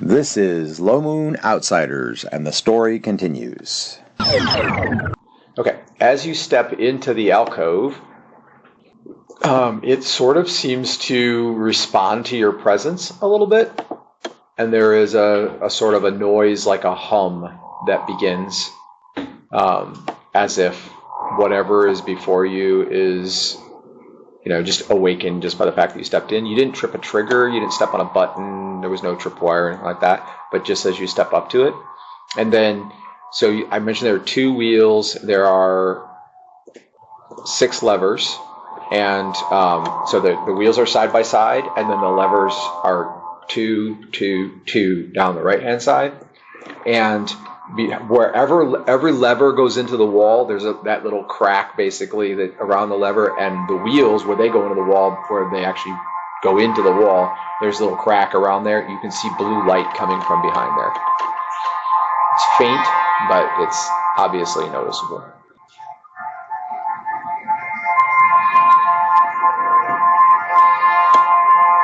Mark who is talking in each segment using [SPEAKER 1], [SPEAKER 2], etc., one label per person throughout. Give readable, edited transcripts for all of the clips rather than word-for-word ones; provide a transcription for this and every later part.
[SPEAKER 1] This is Low Moon Outsiders, and the story continues. Okay, as you step into the alcove, it sort of seems to respond to your presence a little bit, and there is a sort of a noise like a hum that begins, as if whatever is before you is, just awakened just by the fact that you stepped in. You didn't trip a trigger, you didn't step on a button, there was no tripwire or anything like that, but just as you step up to it. And then, I mentioned there are 2 wheels, there are 6 levers, and so the wheels are side by side, and then the levers are 2 down the right-hand side. And wherever every lever goes into the wall, there's that little crack basically that around the lever, and the wheels where they go into the wall, where they actually go into the wall, there's a little crack around there. You can see blue light coming from behind there. It's faint, but it's obviously noticeable.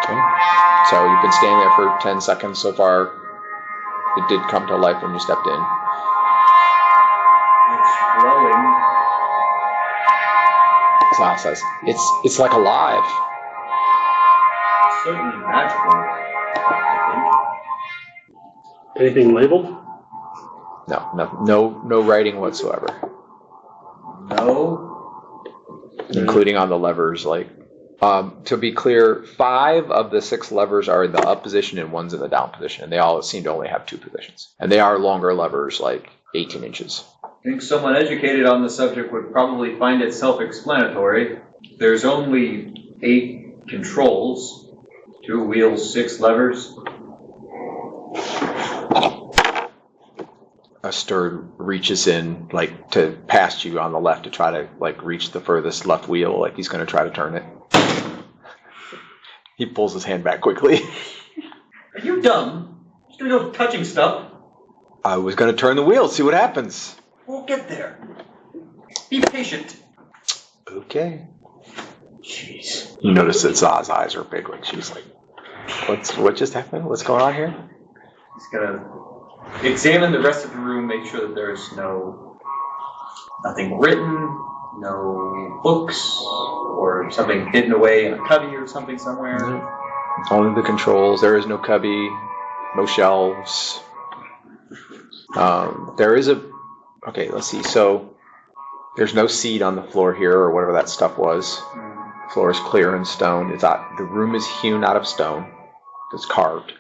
[SPEAKER 1] Okay. So you've been standing there for 10 seconds so far. It did come to life when you stepped in.
[SPEAKER 2] It's glowing.
[SPEAKER 1] Zah says, it's like alive.
[SPEAKER 2] It's certainly magical, I think.
[SPEAKER 3] Anything labeled?
[SPEAKER 1] No writing whatsoever.
[SPEAKER 2] No?
[SPEAKER 1] Including on the levers, to be clear, 5 of the 6 levers are in the up position and 1's in the down position, and they all seem to only have 2 positions. And they are longer levers, like 18 inches.
[SPEAKER 2] I think someone educated on the subject would probably find it self-explanatory. There's only 8 controls, 2 wheels, 6 levers.
[SPEAKER 1] Asterd reaches in, to past you on the left to try to, reach the furthest left wheel, like he's going to try to turn it. He pulls his hand back quickly.
[SPEAKER 2] Are you dumb? Just gonna go touching stuff.
[SPEAKER 1] I was going to turn the wheel, see what happens.
[SPEAKER 2] We'll get there. Be patient.
[SPEAKER 1] Okay.
[SPEAKER 2] Jeez.
[SPEAKER 1] You notice that Zah's eyes are big, she's like, what just happened? What's going on here?
[SPEAKER 2] He's gonna examine the rest of the room, make sure that there's nothing written, no books, or something hidden away in a cubby or something somewhere.
[SPEAKER 1] Mm-hmm. Only the controls. There is no cubby, no shelves. There is okay, let's see. So there's no seat on the floor here or whatever that stuff was. The floor is clear in stone. The room is hewn out of stone. It's carved.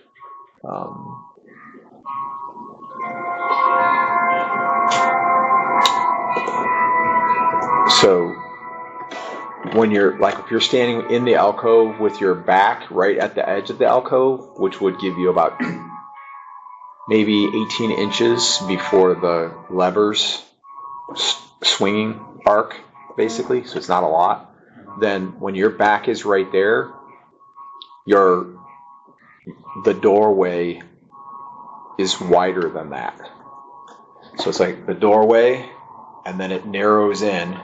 [SPEAKER 1] So when you're if you're standing in the alcove with your back right at the edge of the alcove, which would give you about maybe 18 inches before the levers swinging arc, basically, so it's not a lot, then when your back is right there, the doorway is wider than that. So it's like the doorway, and then it narrows in,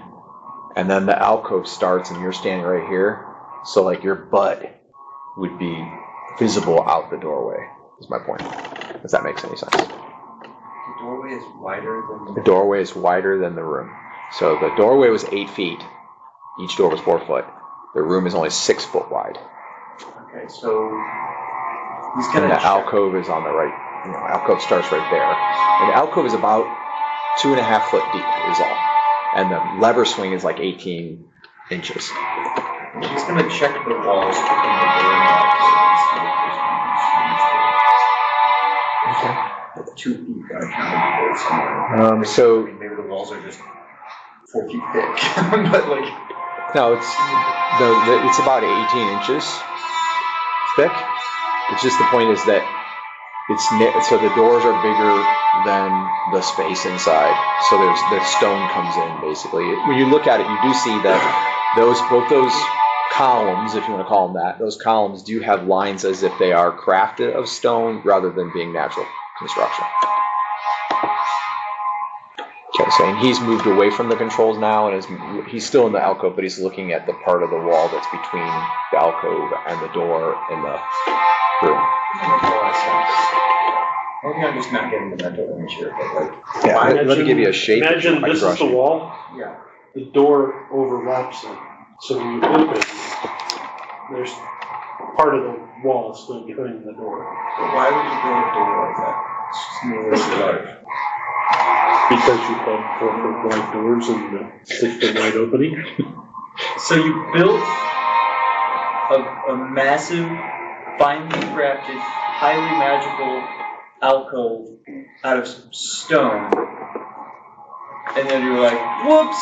[SPEAKER 1] and then the alcove starts, and you're standing right here. So your butt would be visible out the doorway, is my point. If that makes any sense.
[SPEAKER 2] The doorway is wider than
[SPEAKER 1] the doorway is wider than the room. So the doorway was 8 feet. Each door was 4 foot. The room is only 6 foot wide.
[SPEAKER 2] Okay, so he's gonna.
[SPEAKER 1] And the alcove is on the right. Alcove starts right there, and the alcove is about 2.5 foot deep, is all. And the lever swing is 18 inches.
[SPEAKER 2] He's gonna check the walls between the door and the alcove. Okay. 2 feet got accounted for somewhere.
[SPEAKER 1] So
[SPEAKER 2] maybe the walls are just 4 feet thick, but
[SPEAKER 1] no, it's about 18 inches thick. It's just the point is that so the doors are bigger than the space inside. So the stone comes in basically. When you look at it, you do see that both those columns, if you want to call them that, those columns do have lines as if they are crafted of stone rather than being natural construction. Okay, so he's moved away from the controls now, and he's still in the alcove, but he's looking at the part of the wall that's between the alcove and the door in the room.
[SPEAKER 2] Maybe I'm just not getting the mental image here, but like,
[SPEAKER 1] Yeah, let me give you a shape.
[SPEAKER 3] Imagine this is the wall.
[SPEAKER 2] yeah.
[SPEAKER 3] The door overlaps it. So when you open, there's part of the wall still behind the door.
[SPEAKER 2] But why would you build a door like that? It's just needlessly large.
[SPEAKER 3] Because you had 4-foot wide doors and a 6-foot wide opening.
[SPEAKER 2] So you built a massive, finely crafted, highly magical alcove out of stone, and then you're like, whoops,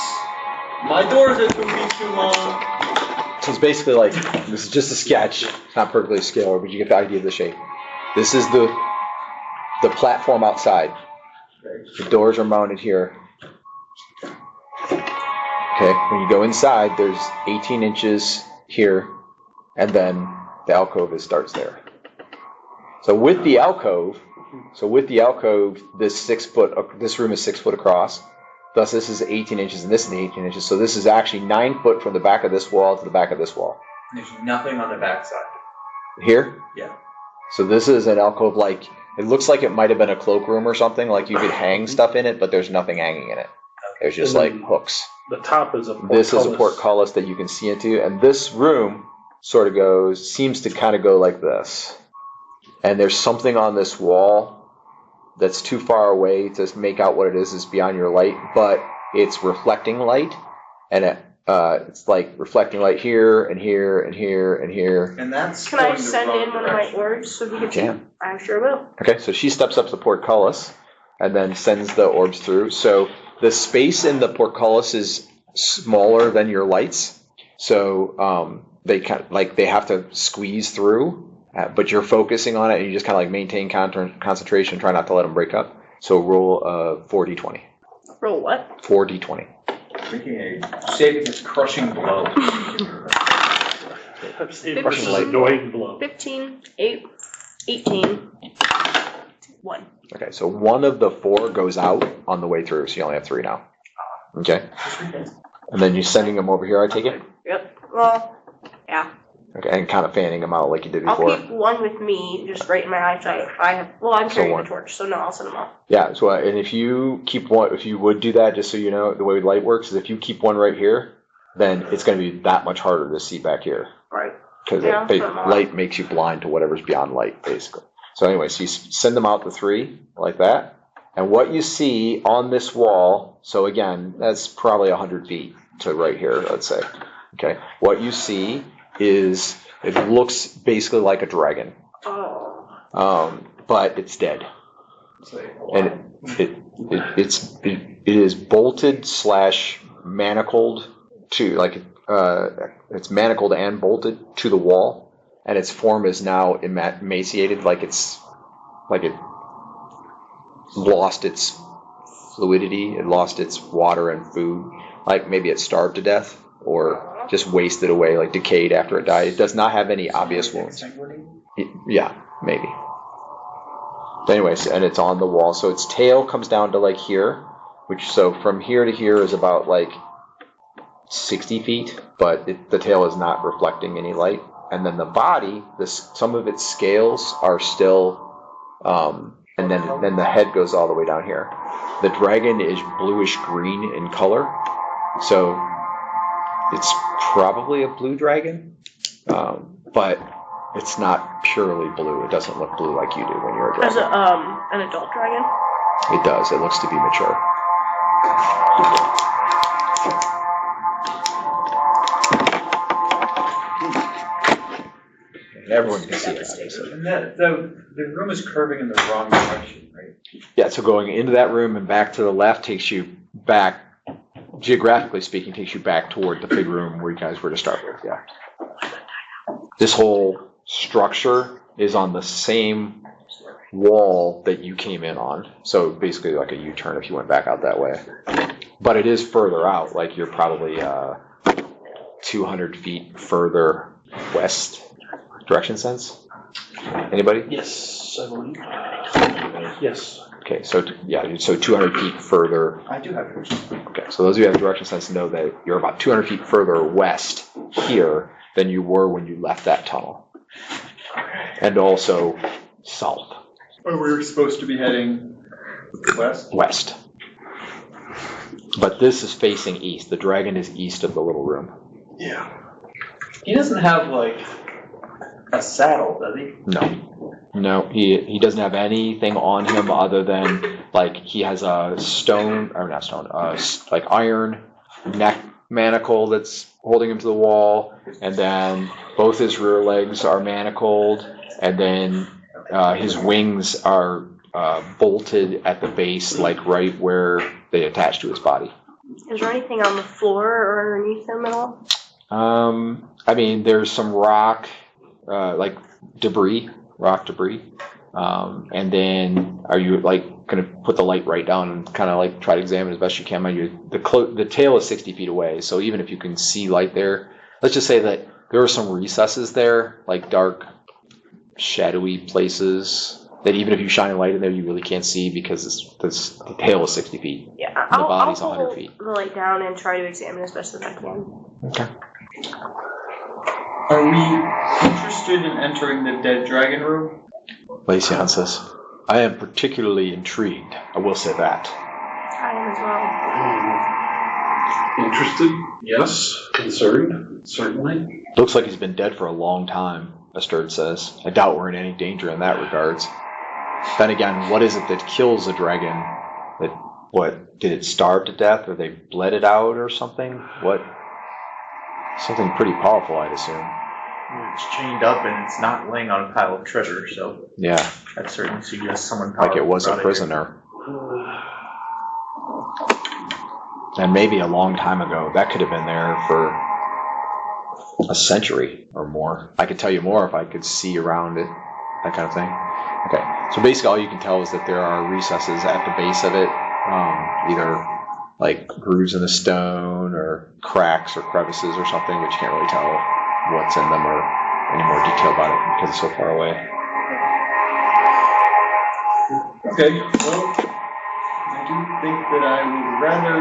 [SPEAKER 2] my doors are 2 feet too long.
[SPEAKER 1] So it's basically like, this is just a sketch. It's not perfectly scaled, but you get the idea of the shape. This is the platform outside. The doors are mounted here. Okay, when you go inside, there's 18 inches here, and then the alcove starts there. So with the alcove, this room is 6 foot across. Thus, this is 18 inches, and this is 18 inches. So this is actually 9 foot from the back of this wall to the back of this wall.
[SPEAKER 2] There's nothing on the backside.
[SPEAKER 1] Here?
[SPEAKER 2] Yeah.
[SPEAKER 1] So this is an alcove like, it looks like it might have been a cloakroom or something, like you could hang stuff in it, but there's nothing hanging in it. There's just like hooks.
[SPEAKER 3] The top is a portcullis.
[SPEAKER 1] This is a portcullis that you can see into, and this room sort of seems to kind of go like this. And there's something on this wall that's too far away to make out what it is. It's beyond your light, but it's reflecting light, and it's like reflecting light here and here and here and here.
[SPEAKER 2] And that's
[SPEAKER 4] Can I send in one of my orbs so he can see? I sure will.
[SPEAKER 1] Okay, so she steps up to the portcullis and then sends the orbs through. So the space in the portcullis is smaller than your lights, so they have to squeeze through. But you're focusing on it, and you just kind of like maintain concentration, try not to let them break up. So roll 4d20.
[SPEAKER 4] Roll what?
[SPEAKER 1] 4d20.
[SPEAKER 2] Saving this crushing blow.
[SPEAKER 3] I'm saving this annoying blow.
[SPEAKER 4] 15, 8, 18, 1.
[SPEAKER 1] Okay, so one of the 4 goes out on the way through, so you only have 3 now. Okay. And then you're sending them over here, I take it?
[SPEAKER 4] Yep. Well, yeah.
[SPEAKER 1] Okay, and kind of fanning them out like you did before.
[SPEAKER 4] I'll keep one with me, just right in my eyesight. I'm carrying the torch, so no, I'll send them off.
[SPEAKER 1] Yeah, so and if you keep one, if you would do that, just so you know, the way light works is if you keep one right here, then it's going to be that much harder to see back here.
[SPEAKER 4] Right.
[SPEAKER 1] Because light makes you blind to whatever's beyond light, basically. So anyway, so you send them out the 3 like that, and what you see on this wall, so again, that's probably 100 feet to right here, let's say. Okay, what you see is it looks basically like a dragon, but it's dead, and it is bolted / manacled to it's manacled and bolted to the wall, and its form is now emaciated, like it lost its fluidity, it lost its water and food, like maybe it starved to death or just wasted away, like decayed after it died. It does not have any obvious wounds. Yeah, maybe. But anyways, and it's on the wall. So its tail comes down to like here, so from here to here is about like 60 feet, but the tail is not reflecting any light. And then the body, some of its scales are still, and then the head goes all the way down here. The dragon is bluish green in color, so it's probably a blue dragon, but it's not purely blue. It doesn't look blue like you do when you're a dragon.
[SPEAKER 4] As an adult dragon?
[SPEAKER 1] It does. It looks to be mature. Everyone can see it.
[SPEAKER 2] And the room is curving in the wrong direction, right?
[SPEAKER 1] Yeah, so going into that room and back to the left takes you back, geographically speaking, takes you back toward the big room where you guys were to start with, yeah. This whole structure is on the same wall that you came in on. So basically like a U-turn if you went back out that way. But it is further out, like you're probably 200 feet further west. Direction sense? Anybody?
[SPEAKER 3] Yes, I believe. Yes.
[SPEAKER 1] Okay, so so 200 feet further.
[SPEAKER 2] I do have yours.
[SPEAKER 1] Okay, so those of you who have direction sense know that you're about 200 feet further west here than you were when you left that tunnel. And also south.
[SPEAKER 2] We're supposed to be heading west?
[SPEAKER 1] West. But this is facing east. The dragon is east of the little room.
[SPEAKER 3] Yeah.
[SPEAKER 2] He doesn't have, like, a saddle, does he?
[SPEAKER 1] No, he doesn't have anything on him other than, like, he has a like iron neck manacle that's holding him to the wall, and then both his rear legs are manacled, and then his wings are bolted at the base, like right where they attach to his body.
[SPEAKER 4] Is there anything on the floor or underneath him at all?
[SPEAKER 1] I mean, there's some rock, like rock debris. And then are you like going to put the light right down and kind of like try to examine as best you can? The tail is 60 feet away, so even if you can see light there, let's just say that there are some recesses there, like dark, shadowy places that even if you shine a light in there, you really can't see because the tail is 60 feet.
[SPEAKER 4] Yeah,
[SPEAKER 1] the body's
[SPEAKER 4] I'll
[SPEAKER 1] 100 feet.
[SPEAKER 4] The light down and try to examine as best as I can.
[SPEAKER 1] Okay.
[SPEAKER 2] Are we interested in entering the dead dragon room?
[SPEAKER 1] Lysian says, I am particularly intrigued. I will say that.
[SPEAKER 4] I am as well.
[SPEAKER 3] Interested? Yes. Concerned? Certainly.
[SPEAKER 1] Looks like he's been dead for a long time, Asterd says. I doubt we're in any danger in that regards. Then again, what is it that kills a dragon? Did it starve to death, or they bled it out or something? What? Something pretty powerful, I'd assume.
[SPEAKER 5] It's chained up and it's not laying on a pile of treasure, so
[SPEAKER 1] yeah,
[SPEAKER 5] that certainly suggests someone
[SPEAKER 1] like it was a prisoner. And maybe a long time ago. That could have been there for a century or more. I could tell you more if I could see around it, that kind of thing. Okay, so basically all you can tell is that there are recesses at the base of it, either like grooves in the stone or cracks or crevices or something, but you can't really tell what's in them or any more detail about it because it's so far away.
[SPEAKER 2] Okay, well, I do think that I would rather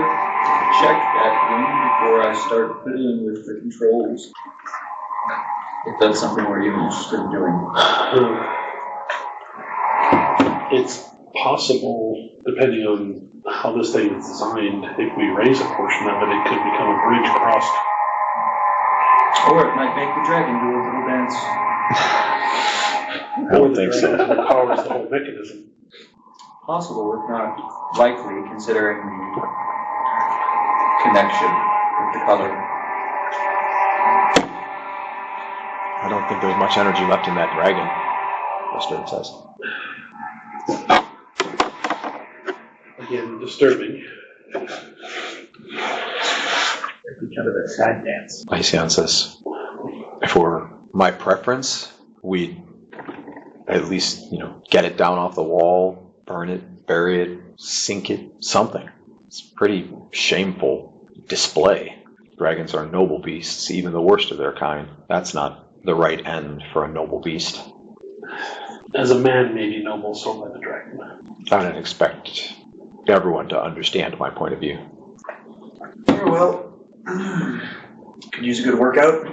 [SPEAKER 2] check that room before I start fiddling with the controls. If that's something we're even interested in doing.
[SPEAKER 3] It's possible, depending on how this thing is designed, if we raise a portion of it, it could become a bridge across.
[SPEAKER 2] Or it might make the dragon do a little dance.
[SPEAKER 1] I don't think so.
[SPEAKER 3] It powers the whole mechanism.
[SPEAKER 2] Possible, if not likely, considering the connection with the color.
[SPEAKER 1] I don't think there's much energy left in that dragon, Asterd says.
[SPEAKER 3] Again, disturbing.
[SPEAKER 5] It'd be kind of a sad dance.
[SPEAKER 1] Lysian says, for my preference, we'd at least, get it down off the wall, burn it, bury it, sink it, something. It's a pretty shameful display. Dragons are noble beasts, even the worst of their kind. That's not the right end for a noble beast.
[SPEAKER 3] As a man may be noble, so by the dragon.
[SPEAKER 1] I don't expect everyone to understand my point of view.
[SPEAKER 2] Very well. Could use a good workout.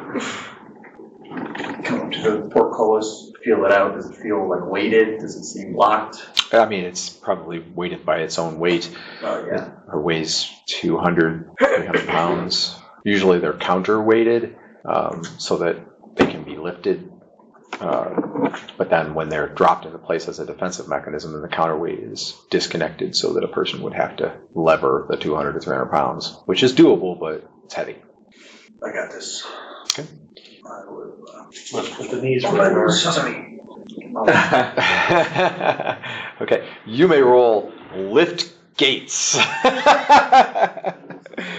[SPEAKER 2] Come up to the portcullis, feel it out. Does it feel like weighted? Does it seem locked?
[SPEAKER 1] I mean, it's probably weighted by its own weight.
[SPEAKER 2] Oh, yeah.
[SPEAKER 1] It weighs 200, 300 pounds. Usually they're counterweighted so that they can be lifted. But then when they're dropped into place as a defensive mechanism, then the counterweight is disconnected so that a person would have to lever the 200 to 300 pounds, which is doable, but it's heavy.
[SPEAKER 2] I got this.
[SPEAKER 1] Okay.
[SPEAKER 2] I will.
[SPEAKER 3] Let's put the knees right
[SPEAKER 2] Sesame.
[SPEAKER 1] Okay, you may roll lift gates.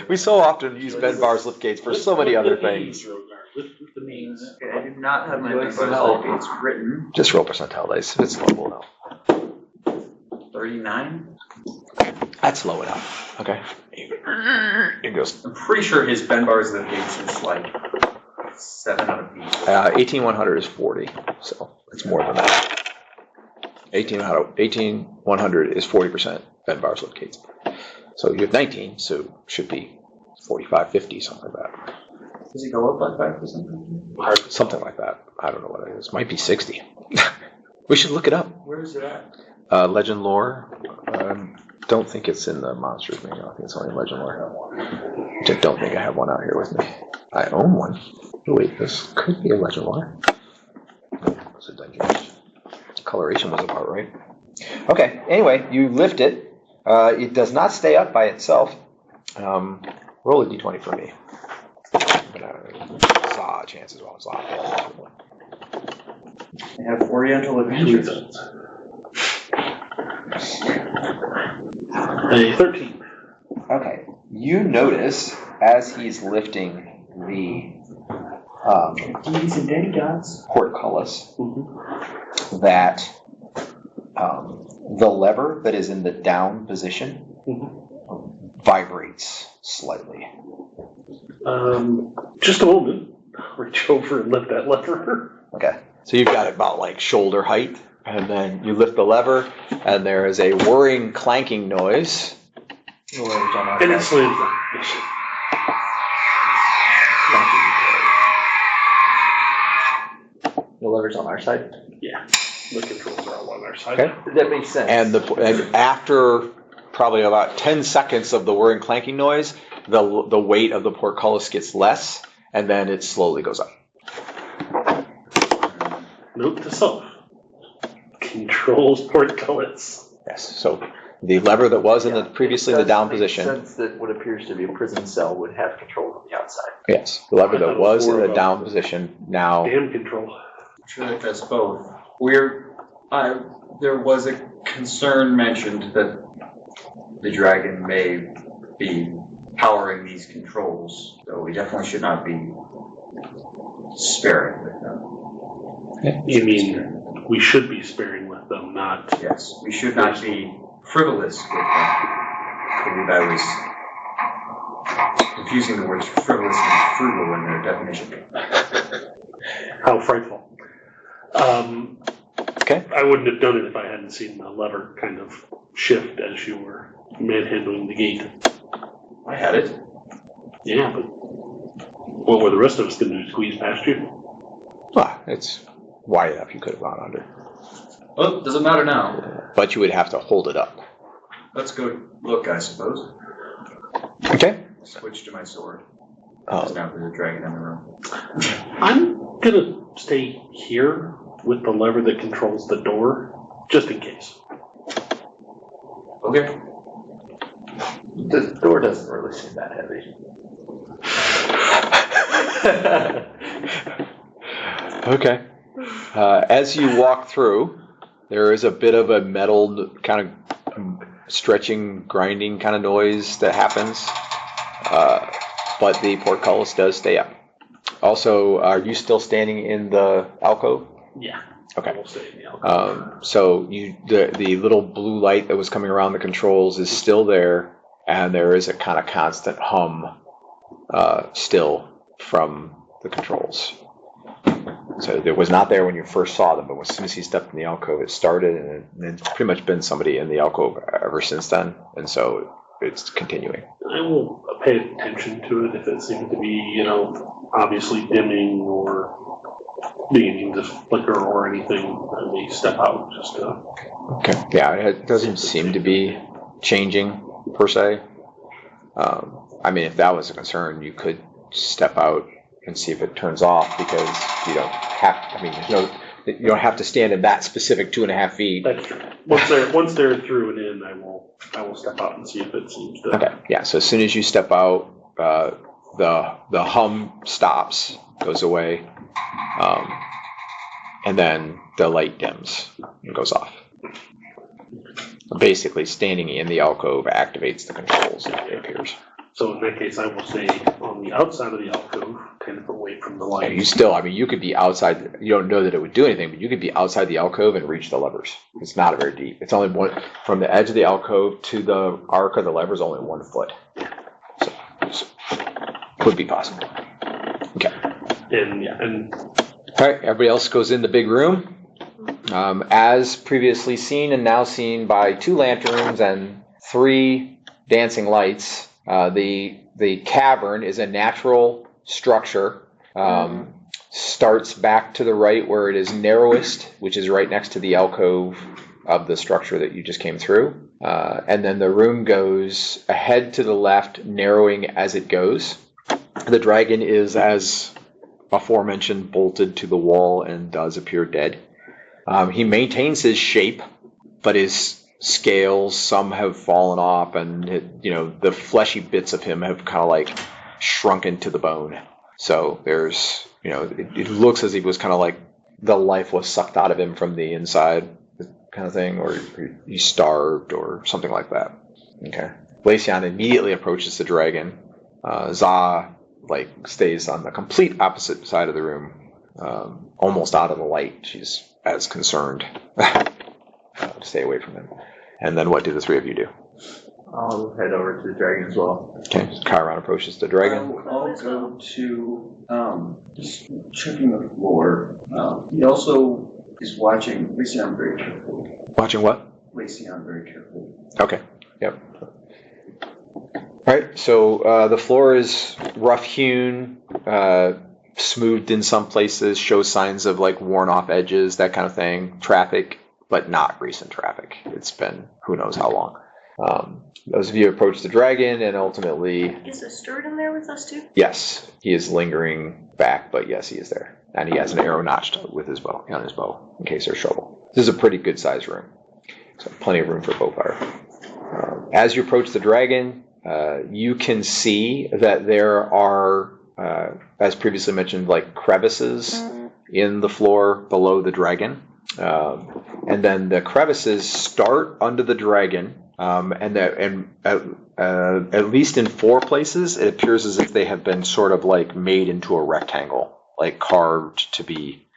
[SPEAKER 1] We so often use Ben Bar's lift gates for so many other things.
[SPEAKER 3] Lift the knees.
[SPEAKER 2] Okay, I do not have my percentile it's written.
[SPEAKER 1] Just roll percentile dice. It's low enough.
[SPEAKER 2] 39?
[SPEAKER 1] That's low enough. Okay. It goes.
[SPEAKER 2] I'm pretty sure his Ben Bar's lift gates is like 7 out of 8.
[SPEAKER 1] 18100 is 40, so it's more than that. 18100 is 40% Ben Bar's lift gates. So you have 19, so it should be 45, 50, something like that.
[SPEAKER 2] Does he go up by 5%?
[SPEAKER 1] Something like that. I don't know what it is. Might be 60. We should look it up.
[SPEAKER 2] Where is it at?
[SPEAKER 1] Legend lore. Don't think it's in the monsters manual. I think it's only in legend lore. I don't think I have one out here with me. I own one. Oh, wait, this could be a legend lore. No, it's a dungeon. Coloration was about right. Okay. Anyway, you lift it. It does not stay up by itself. Roll a d20 for me. Chances well.
[SPEAKER 2] I have Oriental Adventures.
[SPEAKER 3] A 13.
[SPEAKER 1] Okay. You notice as he's lifting the
[SPEAKER 2] Deeds and demigods.
[SPEAKER 1] portcullis that the lever that is in the down position vibrates slightly.
[SPEAKER 3] Just a moment. Reach over and lift that lever.
[SPEAKER 1] Okay. So you've got it about like shoulder height, and then you lift the lever, and there is a whirring, clanking noise.
[SPEAKER 2] The lever's on our
[SPEAKER 3] And it
[SPEAKER 2] side.
[SPEAKER 3] slams down. Yes.
[SPEAKER 5] The lever's on our side.
[SPEAKER 3] Yeah. The controls are all on our side.
[SPEAKER 1] Okay.
[SPEAKER 5] That makes sense.
[SPEAKER 1] And after probably about 10 seconds of the whirring, clanking noise, the weight of the portcullis gets less, and then it slowly goes up.
[SPEAKER 3] Note to self. Controls portcullis.
[SPEAKER 1] Yes. So the lever that was previously in the down position.
[SPEAKER 5] It makes sense that what appears to be a prison cell would have control on the outside.
[SPEAKER 1] Yes. The lever that was in the down position now.
[SPEAKER 3] Damn control.
[SPEAKER 2] I'm sure that does both. There was a concern mentioned that the dragon may be powering these controls, so we definitely should not be sparing with them.
[SPEAKER 3] You mean we should be sparing with them, not...
[SPEAKER 2] Yes, we should not be frivolous with them. I believe I was confusing the words frivolous and frugal in their definition.
[SPEAKER 3] How frightful.
[SPEAKER 1] Okay.
[SPEAKER 3] I wouldn't have done it if I hadn't seen the lever kind of shift as you were manhandling the gate.
[SPEAKER 2] I had it.
[SPEAKER 3] Yeah, but what were the rest of us going to do? Squeeze past you?
[SPEAKER 1] Well, it's wide enough you could have gone under.
[SPEAKER 2] Well, doesn't matter now.
[SPEAKER 1] But you would have to hold it up.
[SPEAKER 2] Let's go look, I suppose.
[SPEAKER 1] Okay.
[SPEAKER 2] Switch to my sword.
[SPEAKER 1] Oh.
[SPEAKER 2] Because now there's a dragon in the room.
[SPEAKER 3] I'm going to stay here with the lever that controls the door, just in case.
[SPEAKER 2] Okay.
[SPEAKER 5] The door doesn't really seem that heavy.
[SPEAKER 1] Okay. As you walk through, there is a bit of a metal kind of stretching, grinding kind of noise that happens, but the portcullis does stay up. Also, are you still standing in the alcove?
[SPEAKER 3] Yeah.
[SPEAKER 1] Okay.
[SPEAKER 3] We'll stay in the alcove.
[SPEAKER 1] So the little blue light that was coming around the controls is still there, and there is a kind of constant hum still from the controls. So it was not there when you first saw them, but as soon as he stepped in the alcove, it started, and it's pretty much been somebody in the alcove ever since then, and so it's continuing.
[SPEAKER 3] I will pay attention to it if it seems to be, obviously dimming or beginning to flicker or anything. I may step out just to...
[SPEAKER 1] Okay. Yeah, it doesn't seem to be changing per se. I mean, if that was a concern, you could step out and see if it turns off, because you don't have. I mean, you don't have to stand in that specific 2.5 feet.
[SPEAKER 3] That's true. Once they're through and in, I will step out and see if it seems to...
[SPEAKER 1] Okay. Yeah. So as soon as you step out, the hum stops, goes away, and then the light dims and goes off. Basically, standing in the alcove activates the controls, it appears.
[SPEAKER 3] So in that case, I will stay on the outside of the alcove, kind of away from the light.
[SPEAKER 1] And you could be outside. You don't know that it would do anything, but you could be outside the alcove and reach the levers. It's not very deep. It's only one from the edge of the alcove to the arc of the lever is only 1 foot. So could be possible. Okay.
[SPEAKER 3] And
[SPEAKER 1] All right. Everybody else goes in the big room. As previously seen and now seen by 2 lanterns and 3 dancing lights, the cavern is a natural structure. starts back to the right where it is narrowest, which is right next to the alcove of the structure that you just came through. And then the room goes ahead to the left, narrowing as it goes. The dragon is, as aforementioned, bolted to the wall and does appear dead. He maintains his shape, but his scales, some have fallen off, and the fleshy bits of him have kind of like shrunken to the bone. So there's, it looks as if it was kind of like the life was sucked out of him from the inside, kind of thing, or he starved or something like that. Okay. Glaceon immediately approaches the dragon. Za stays on the complete opposite side of the room, almost out of the light. She's as concerned to stay away from him. And then what do the three of you do?
[SPEAKER 5] I'll head over to the dragon as well.
[SPEAKER 1] Okay. Chiron approaches the dragon.
[SPEAKER 2] I'll go to just checking the floor. He also is watching Glaceon very carefully.
[SPEAKER 1] Watching what?
[SPEAKER 2] Glaceon very carefully.
[SPEAKER 1] Okay. Yep. All right. So the floor is rough-hewn, smoothed in some places, shows signs of worn-off edges, that kind of thing. Traffic, but not recent traffic. It's been who knows how long. Those of you approach the dragon, and ultimately...
[SPEAKER 4] Is the steward in there with us too?
[SPEAKER 1] Yes, he is lingering back, but yes, he is there. And he has an arrow notched with his bow, on his bow, in case there's trouble. This is a pretty good-sized room, so plenty of room for bow fire. As you approach the dragon, you can see that there are, as previously mentioned, crevices in the floor below the dragon. And then the crevices start under the dragon, and at least in 4 places, it appears as if they have been sort of made into a rectangle, carved to be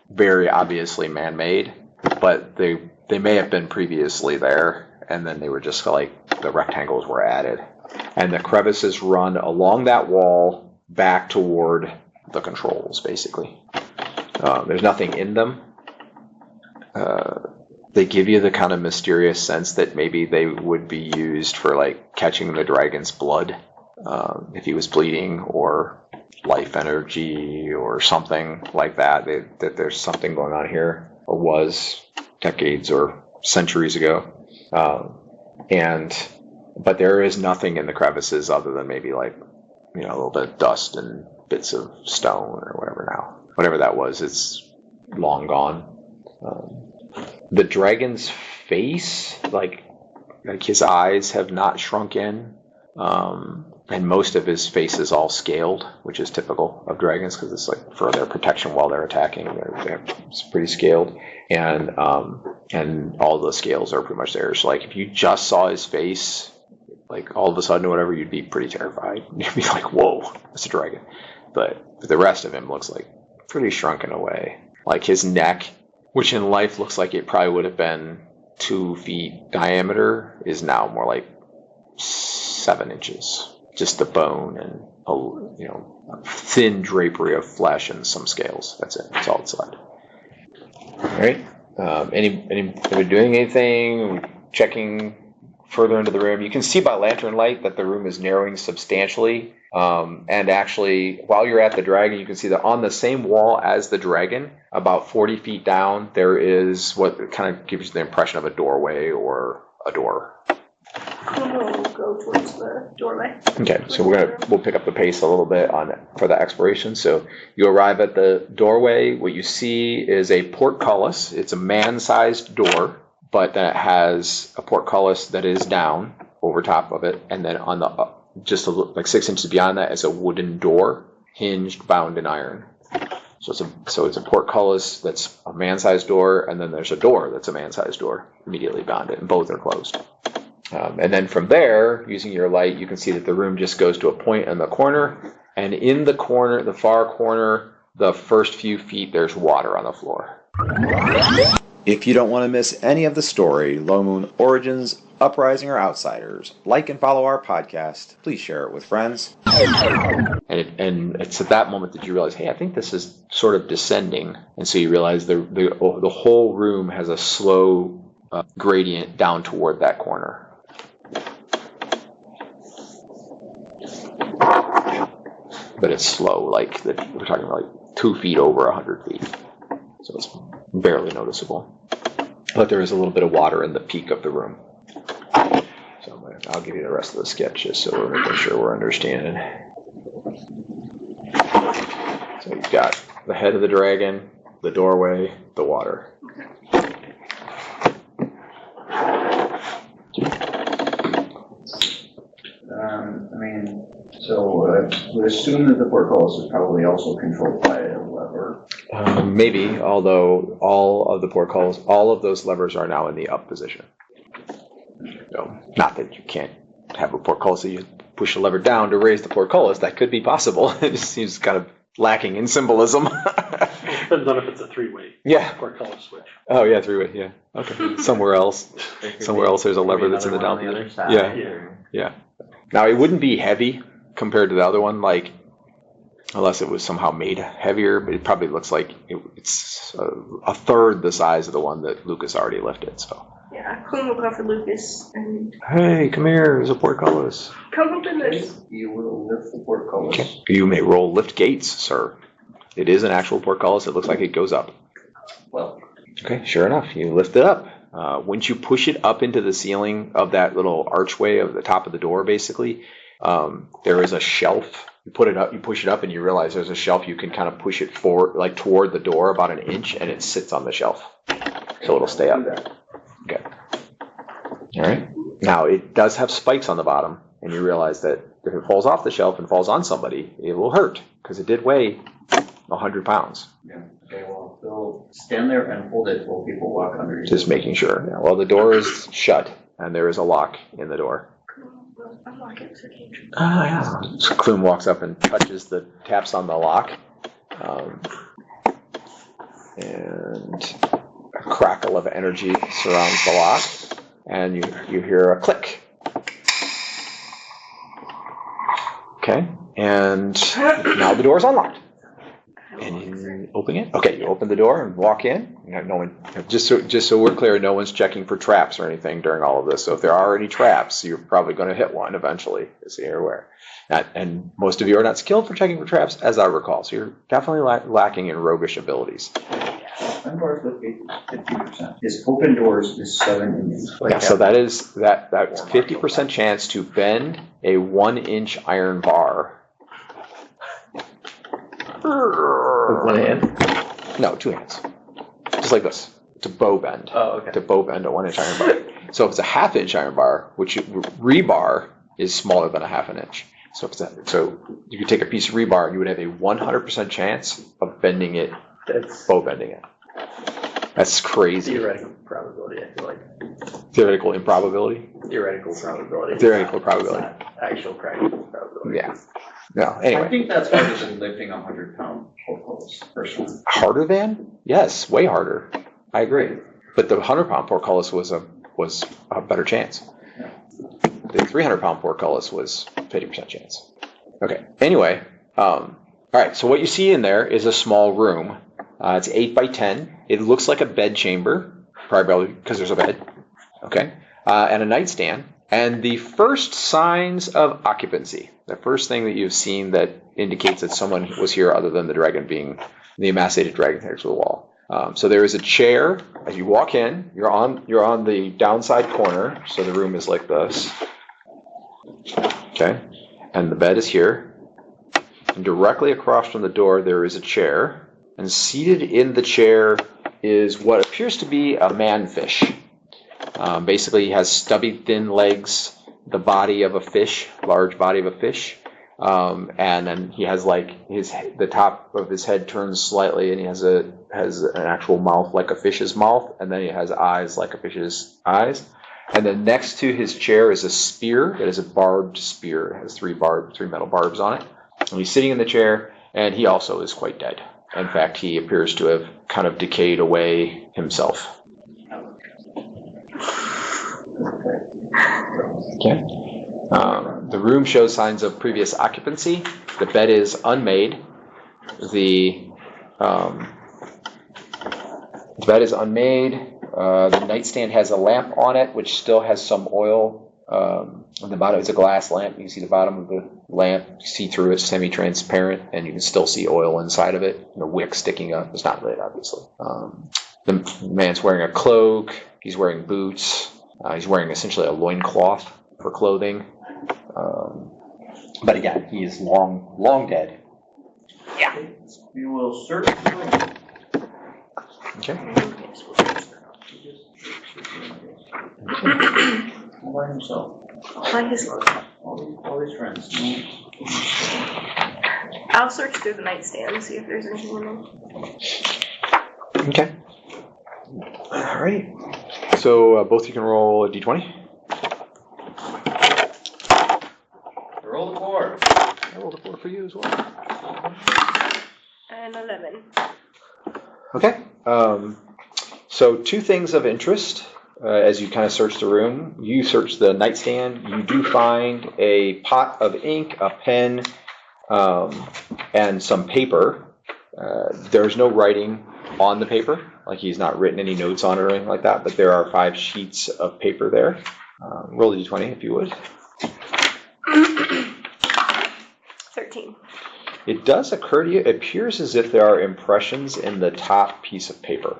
[SPEAKER 1] very obviously man-made, but they may have been previously there, and then they were just the rectangles were added. And the crevices run along that wall back toward the controls, basically. There's nothing in them. They give you the kind of mysterious sense that maybe they would be used for catching the dragon's blood, if he was bleeding, or life energy or something like that. That there's something going on here, or was decades or centuries ago. But there is nothing in the crevices other than maybe a little bit of dust and bits of stone or whatever now. Whatever that was, it's long gone. The dragon's face, his eyes have not shrunk in, and most of his face is all scaled, which is typical of dragons because it's for their protection while they're attacking. It's pretty scaled, and all the scales are pretty much there. So if you just saw his face, all of a sudden or whatever, you'd be pretty terrified. You'd be like, "Whoa, that's a dragon!" But the rest of him looks pretty shrunken away. His neck, which in life looks like it probably would have been 2 feet diameter, is now more 7 inches. Just the bone and a thin drapery of flesh and some scales. That's it. That's all it's left. All right. Anybody doing anything? Checking further into the room. You can see by lantern light that the room is narrowing substantially. And actually, while you're at the dragon, you can see that on the same wall as the dragon, about 40 feet down, there is what kind of gives you the impression of a doorway or a door.
[SPEAKER 4] We'll go towards the doorway.
[SPEAKER 1] Okay, so we'll pick up the pace a little bit for the exploration. So you arrive at the doorway. What you see is a portcullis. It's a man-sized door, but then it has a portcullis that is down over top of it, and then on the just 6 inches beyond that is a wooden door, hinged, bound in iron. So it's a portcullis that's a man-sized door, and then there's a door that's a man-sized door immediately beyond it, and both are closed. And then from there, using your light, you can see that the room just goes to a point in the corner, and in the corner, the far corner, the first few feet, there's water on the floor. If you don't want to miss any of the story, Low Moon Origins, Uprising, or Outsiders, like and follow our podcast. Please share it with friends. And it's at that moment that you realize, hey, I think this is sort of descending. And so you realize the whole room has a slow gradient down toward that corner. But it's slow, we're talking about 2 feet over 100 feet. So it's barely noticeable. But there is a little bit of water in the peak of the room. So I'll give you the rest of the sketch just so we're making sure we're understanding. So you've got the head of the dragon, the doorway, the water.
[SPEAKER 6] We assume that the portcullis is probably also controlled by a lever.
[SPEAKER 1] Maybe, although all of those levers are now in the up position. So, not that you can't have a portcullis that you push a lever down to raise the portcullis. That could be possible. It just seems kind of lacking in symbolism.
[SPEAKER 3] Depends on if it's a 3-way portcullis switch.
[SPEAKER 1] Oh yeah, 3-way. Yeah. Okay. Somewhere else there's a lever that's in the down
[SPEAKER 5] other side.
[SPEAKER 1] Yeah. Now it wouldn't be heavy compared to the other one, like unless it was somehow made heavier. But it probably looks like it's a third the size of the one that Lucas already lifted. So.
[SPEAKER 4] Yeah, Quinn will go for Lucas and
[SPEAKER 1] Hey, come here. There's a portcullis.
[SPEAKER 4] come open this.
[SPEAKER 6] You will lift the portcullis.
[SPEAKER 1] Okay. You may roll lift gates, sir. It is an actual portcullis. It looks like it goes up.
[SPEAKER 6] Well.
[SPEAKER 1] Okay, sure enough, you lift it up. Once you push it up into the ceiling of that little archway of the top of the door, basically, there is a shelf. You put it up, you push it up, and you realize there's a shelf. You can kind of push it forward, like toward the door, about an inch, and it sits on the shelf, so it'll stay up. Okay. All right. Now it does have spikes on the bottom, and you realize that if it falls off the shelf and falls on somebody, it will hurt because it did weigh 100 pounds.
[SPEAKER 6] Yeah. Okay. Well, they'll stand there and hold it while people walk under.
[SPEAKER 1] Just making sure. Yeah, well, the door is shut, and there is a lock in the door.
[SPEAKER 4] Unlock it so dangerous.
[SPEAKER 1] Yeah. So Kloom walks up and taps on the lock, and a crackle of energy surrounds the lock, and you hear a click. Okay, and now the door is unlocked. And you open it? Okay, you open the door and walk in. No one, just so we're clear, no one's checking for traps or anything during all of this. So if there are any traps, you're probably going to hit one eventually, so you're aware. And most of you are not skilled for checking for traps, as I recall. So you're definitely lacking in roguish abilities.
[SPEAKER 6] Open doors with 50%. His open doors is 7 inches.
[SPEAKER 1] Yeah, so that's 50% chance to bend a 1-inch iron bar.
[SPEAKER 5] With one hand?
[SPEAKER 1] No, 2 hands. Just like this. To bow bend.
[SPEAKER 5] Oh, okay.
[SPEAKER 1] To bow bend a 1-inch iron bar. So if it's a 1/2-inch iron bar, which rebar is smaller than a 1/2 inch. So you could take a piece of rebar and you would have a 100% chance of bending it, bow bending it. That's crazy.
[SPEAKER 5] Theoretical probability, I feel like.
[SPEAKER 1] Theoretical improbability?
[SPEAKER 5] Theoretical probability.
[SPEAKER 1] Theoretical probability.
[SPEAKER 5] Not actual practical probability.
[SPEAKER 1] Yeah. No, anyway.
[SPEAKER 6] I think that's harder than lifting 100-pound portcullis, personally.
[SPEAKER 1] Harder than? Yes, way harder. I agree. But the 100-pound portcullis was a better chance.
[SPEAKER 6] Yeah.
[SPEAKER 1] The 300-pound portcullis was 50% chance. Okay. Anyway, all right. So what you see in there is a small room. It's 8 by 10. It looks like a bed chamber, probably because there's a bed. Okay. And a nightstand. And the first signs of occupancy, the first thing that you've seen that indicates that someone was here other than the dragon being the emaciated dragon next to the wall. So there is a chair. As you walk in, you're on the downside corner, so the room is like this. Okay, and the bed is here. And directly across from the door, there is a chair, and seated in the chair is what appears to be a manfish. Basically, he has stubby, thin legs, the body of a fish, large body of a fish, and then he has like the top of his head turns slightly, and he has an actual mouth like a fish's mouth, and then he has eyes like a fish's eyes. And then next to his chair is a spear. It is a barbed spear. It has three metal barbs on it. And he's sitting in the chair, and he also is quite dead. In fact, he appears to have kind of decayed away himself. Okay. The room shows signs of previous occupancy. The bed is unmade. The bed is unmade. The nightstand has a lamp on it, which still has some oil on the bottom. It's a glass lamp. You can see the bottom of the lamp. You see through it, semi-transparent, and you can still see oil inside of it. And a wick sticking up. It's not lit, obviously. The man's wearing a cloak. He's wearing boots. He's wearing essentially a loincloth for clothing. But again, he is long dead.
[SPEAKER 4] Yeah.
[SPEAKER 2] We will search the room.
[SPEAKER 1] Okay.
[SPEAKER 2] All by himself.
[SPEAKER 4] By his
[SPEAKER 2] All these friends.
[SPEAKER 4] I'll search through the nightstand and see if there's anything in there.
[SPEAKER 1] Okay. All right. So both you can roll a d20.
[SPEAKER 2] Roll the 4.
[SPEAKER 1] I rolled a 4 for you as well.
[SPEAKER 4] And 11.
[SPEAKER 1] Okay. So 2 things of interest as you kind of search the room. You search the nightstand. You do find a pot of ink, a pen, and some paper. There's no writing on the paper. Like he's not written any notes on it or anything like that, but there are 5 sheets of paper there. Roll a d20 if you would.
[SPEAKER 4] 13.
[SPEAKER 1] It does occur to you, it appears as if there are impressions in the top piece of paper.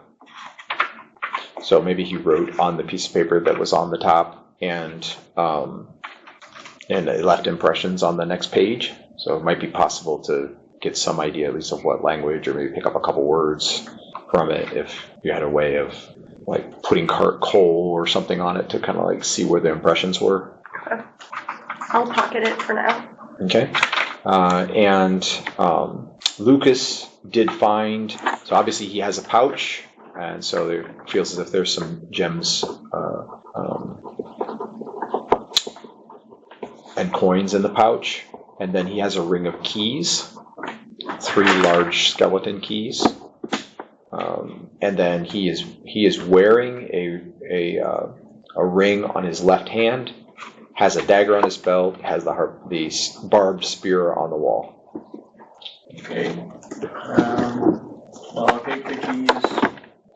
[SPEAKER 1] So maybe he wrote on the piece of paper that was on the top and it left impressions on the next page. So it might be possible to get some idea at least of what language, or maybe pick up a couple words from it if you had a way of like putting coal or something on it to kind of like see where the impressions were.
[SPEAKER 4] Okay. I'll pocket it for now.
[SPEAKER 1] Okay. And Lucas did find, so obviously he has a pouch, and so it feels as if there's some gems and coins in the pouch. And then he has a ring of keys, 3 large skeleton keys. And then he is wearing a ring on his left hand, has a dagger on his belt, has the barbed spear on the wall.
[SPEAKER 2] Okay. Well, I'll take the keys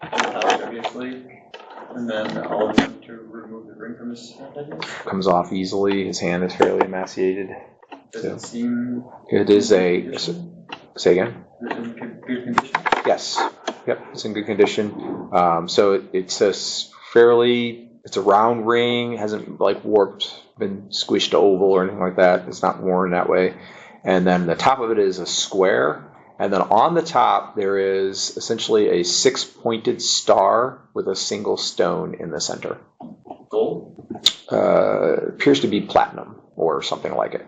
[SPEAKER 2] out, obviously, and then I'll attempt to remove the ring from his hand, I guess.
[SPEAKER 1] Comes off easily. His hand is fairly emaciated.
[SPEAKER 2] Does it seem...
[SPEAKER 1] It is a... Say again?
[SPEAKER 2] Is it in good condition?
[SPEAKER 1] Yes. Yep, it's in good condition. So it's a fairly... It's a round ring, hasn't like warped, been squished to oval or anything like that. It's not worn that way. And then the top of it is a square. And then on the top, there is essentially a 6-pointed star with a single stone in the center.
[SPEAKER 2] Gold?
[SPEAKER 1] Appears to be platinum or something like it.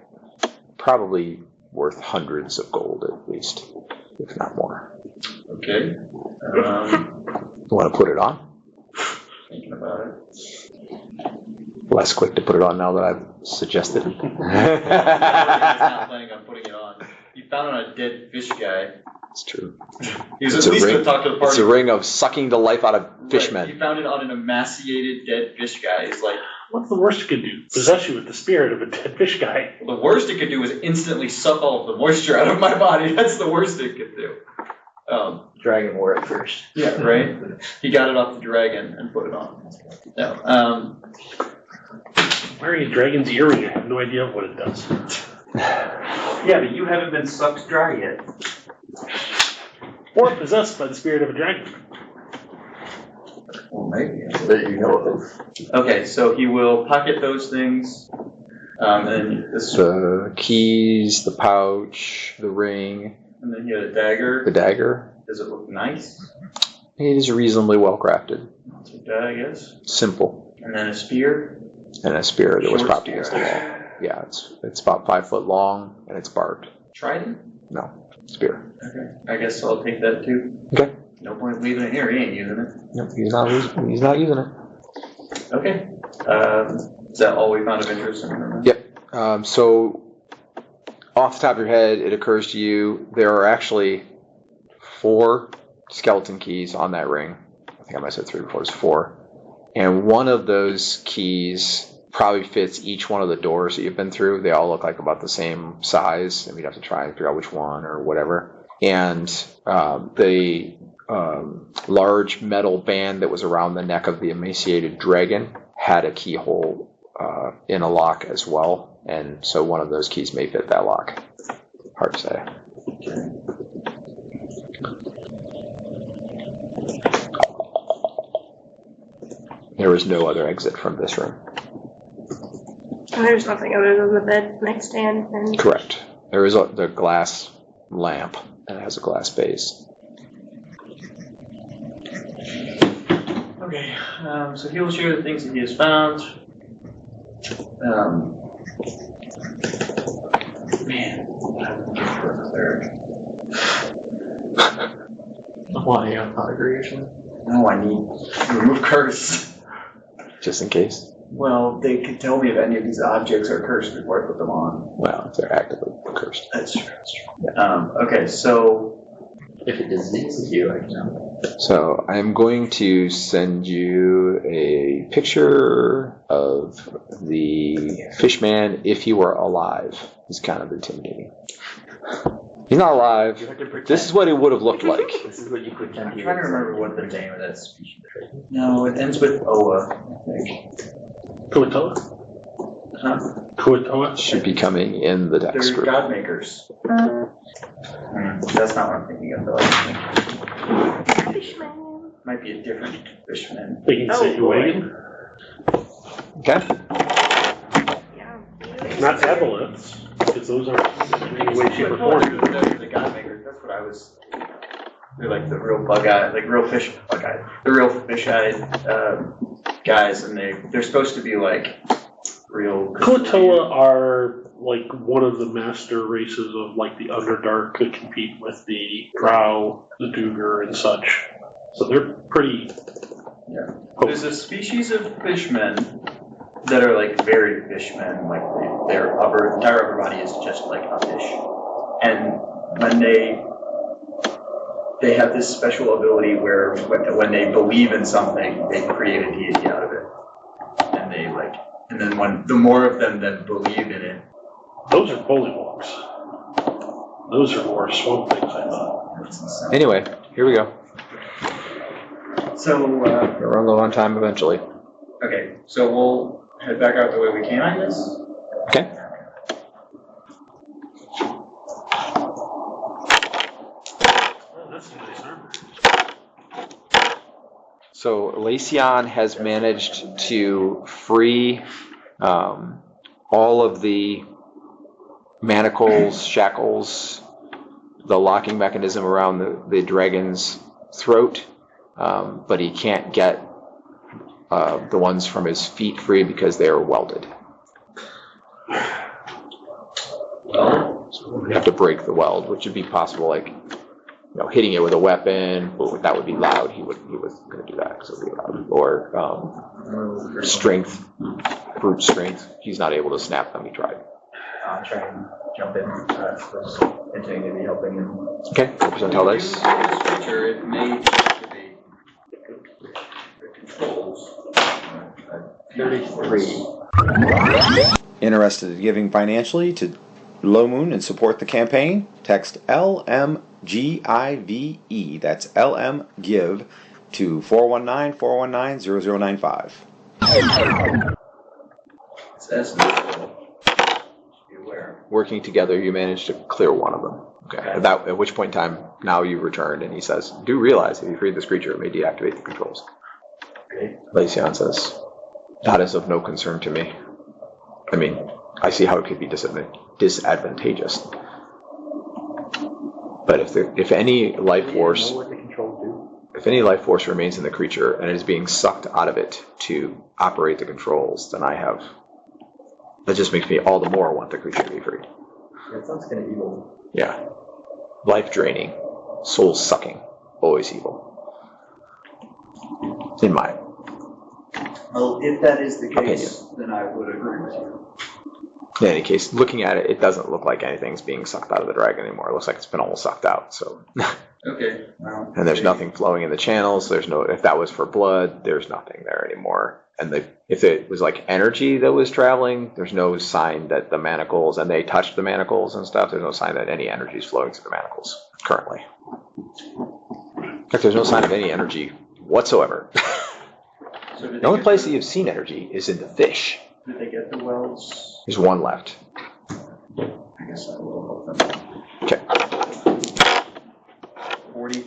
[SPEAKER 1] Probably worth hundreds of gold at least, if not more.
[SPEAKER 2] Okay.
[SPEAKER 1] You want to put it on?
[SPEAKER 2] Thinking about it.
[SPEAKER 1] Less quick to put it on now that I've suggested it.
[SPEAKER 2] He's not planning on putting it on. He found it on a dead fish guy.
[SPEAKER 1] It's true.
[SPEAKER 2] He was at least going to talk to the party.
[SPEAKER 1] It's a ring of sucking the life out of fishmen.
[SPEAKER 2] Right. He found it on an emaciated dead fish guy. He's like,
[SPEAKER 3] what's the worst it could do? Possess you with the spirit of a dead fish guy.
[SPEAKER 2] the worst it could do is instantly suck all of the moisture out of my body. That's the worst it could do.
[SPEAKER 5] Dragon wore it first.
[SPEAKER 2] Yeah, right? He got it off the dragon and put it on. No.
[SPEAKER 3] Wearing a dragon's earring, I have no idea what it does.
[SPEAKER 5] Yeah, but you haven't been sucked dry yet.
[SPEAKER 3] Or possessed by the spirit of a dragon.
[SPEAKER 5] Well, maybe. That you know of.
[SPEAKER 2] Okay, so he will pocket those things. And this,
[SPEAKER 1] The keys, the pouch, the ring,
[SPEAKER 2] and then he had a dagger.
[SPEAKER 1] the dagger.
[SPEAKER 2] Does it look nice?
[SPEAKER 1] It is reasonably well crafted.
[SPEAKER 2] That's a dagger, I guess.
[SPEAKER 1] Simple.
[SPEAKER 2] And then a spear.
[SPEAKER 1] And a spear that was
[SPEAKER 2] Short
[SPEAKER 1] propped
[SPEAKER 2] spear.
[SPEAKER 1] against the wall. Yeah, it's about 5 foot long and it's barbed.
[SPEAKER 2] Trident?
[SPEAKER 1] No, spear.
[SPEAKER 2] Okay. I guess I'll take that too.
[SPEAKER 1] Okay.
[SPEAKER 2] No point leaving it here. He ain't using it.
[SPEAKER 1] Nope, he's not using it.
[SPEAKER 2] Okay. Is that all we found of interest?
[SPEAKER 1] Yep. So, off the top of your head, it occurs to you there are actually 4 skeleton keys on that ring. I think I might have said 3 before. It's 4. And one of those keys probably fits each one of the doors that you've been through. They all look like about the same size, and we'd have to try and figure out which one or whatever. And the large metal band that was around the neck of the emaciated dragon had a keyhole in a lock as well, and so one of those keys may fit that lock. Hard to say. There was no other exit from this room.
[SPEAKER 4] And there's nothing other than the bed nightstand and.
[SPEAKER 1] Correct. There is the glass lamp, and it has a glass base.
[SPEAKER 2] Okay, so he will share the things that he has found. Man, I'm looking for a cleric.
[SPEAKER 5] Why? Not aggregation?
[SPEAKER 2] No, I need remove curse.
[SPEAKER 1] Just in case.
[SPEAKER 2] Well, they could tell me if any of these objects are cursed before I put them on.
[SPEAKER 1] Well, if they're actively cursed.
[SPEAKER 2] That's true. That's true. Okay, so
[SPEAKER 5] If it diseases you, I can know.
[SPEAKER 1] So I'm going to send you a picture of the fishman if he were alive. He's kind of intimidating. He's not alive.
[SPEAKER 5] You have to pretend.
[SPEAKER 1] This is what it would have looked like.
[SPEAKER 5] This is what you pretend.
[SPEAKER 2] I'm trying to remember what the
[SPEAKER 5] name of that species is.
[SPEAKER 2] no, it ends with Oa, I think.
[SPEAKER 3] Kuatoa?
[SPEAKER 2] Huh?
[SPEAKER 3] Kuatoa?
[SPEAKER 1] Should be coming in the text
[SPEAKER 2] They're
[SPEAKER 1] group.
[SPEAKER 2] god makers. That's not what I'm thinking of though.
[SPEAKER 4] Fishman.
[SPEAKER 2] Might be a different fishman.
[SPEAKER 3] They can say wagon.
[SPEAKER 1] Okay.
[SPEAKER 4] Yeah.
[SPEAKER 3] Not aboleths, because those aren't in any way, shape, or form.
[SPEAKER 2] The god makers, that's what I was. They're like the real bug-eyed, like real fish bug-eyed. The real fish-eyed guys, and they're supposed to be like real.
[SPEAKER 3] Kuatoa are like one of the master races of like the Underdark that compete with the Drow, the Duger, and such. So they're pretty.
[SPEAKER 2] Yeah. There's a species of fishmen that are like very fishmen, like their entire upper body is just like a fish, and when they have this special ability where when they believe in something, they create a deity out of it, and then when the more of them that believe in it.
[SPEAKER 3] Those are bullywugs. Those are more swamp things, I thought.
[SPEAKER 1] Anyway, here we go.
[SPEAKER 2] So,
[SPEAKER 1] We're running low on time eventually.
[SPEAKER 2] okay, so we'll head back out the way we came, I guess.
[SPEAKER 1] Okay.
[SPEAKER 3] Oh, that's some nice armor.
[SPEAKER 1] So Lacion has managed to free all of the manacles, shackles, the locking mechanism around the dragon's throat, but he can't get the ones from his feet free because they are welded. So we have to break the weld, which would be possible, like hitting it with a weapon. But that would be loud. He was going to do that because it would be loud. Or strength, brute strength. He's not able to snap them. He tried.
[SPEAKER 5] I'll try and jump in intending to be helping him.
[SPEAKER 1] Okay, percentile dice.
[SPEAKER 2] This creature, it may activate the controls.
[SPEAKER 5] 33.
[SPEAKER 1] Interested in giving financially to Low Moon and support the campaign? Text LMGIVE, that's LMGIVE, to 419-419-0095.
[SPEAKER 2] It's estimable. Be aware.
[SPEAKER 1] Working together, you managed to clear one of them. Okay. At which point in time, now you've returned, and he says, do realize if you freed this creature, it may deactivate the controls.
[SPEAKER 5] Okay.
[SPEAKER 1] Lacion says, that is of no concern to me. I mean, I see how it could be disadvantageous. But if any life force,
[SPEAKER 5] Know what the controls do?
[SPEAKER 1] if any life force remains in the creature and is being sucked out of it to operate the controls, then that just makes me all the more want the creature to be freed.
[SPEAKER 5] That sounds kind of evil.
[SPEAKER 1] Yeah. Life draining, soul sucking, always evil. In my
[SPEAKER 6] Well, if that is the case,
[SPEAKER 1] opinion.
[SPEAKER 6] then I would agree with you.
[SPEAKER 1] In any case, looking at it, it doesn't look like anything's being sucked out of the dragon anymore. It looks like it's been all sucked out. So,
[SPEAKER 2] Okay. Well,
[SPEAKER 1] and there's nothing flowing in the channels. If that was for blood, there's nothing there anymore. And if it was like energy that was traveling, there's no sign that the manacles, and they touched the manacles and stuff, there's no sign that any energy is flowing through the manacles currently. In fact, there's no sign of any energy whatsoever.
[SPEAKER 2] So
[SPEAKER 1] The only place that you've seen energy is in the fish.
[SPEAKER 6] Did they get the wells?
[SPEAKER 1] There's one left.
[SPEAKER 6] I guess I will help them.
[SPEAKER 1] Okay.
[SPEAKER 6] 40.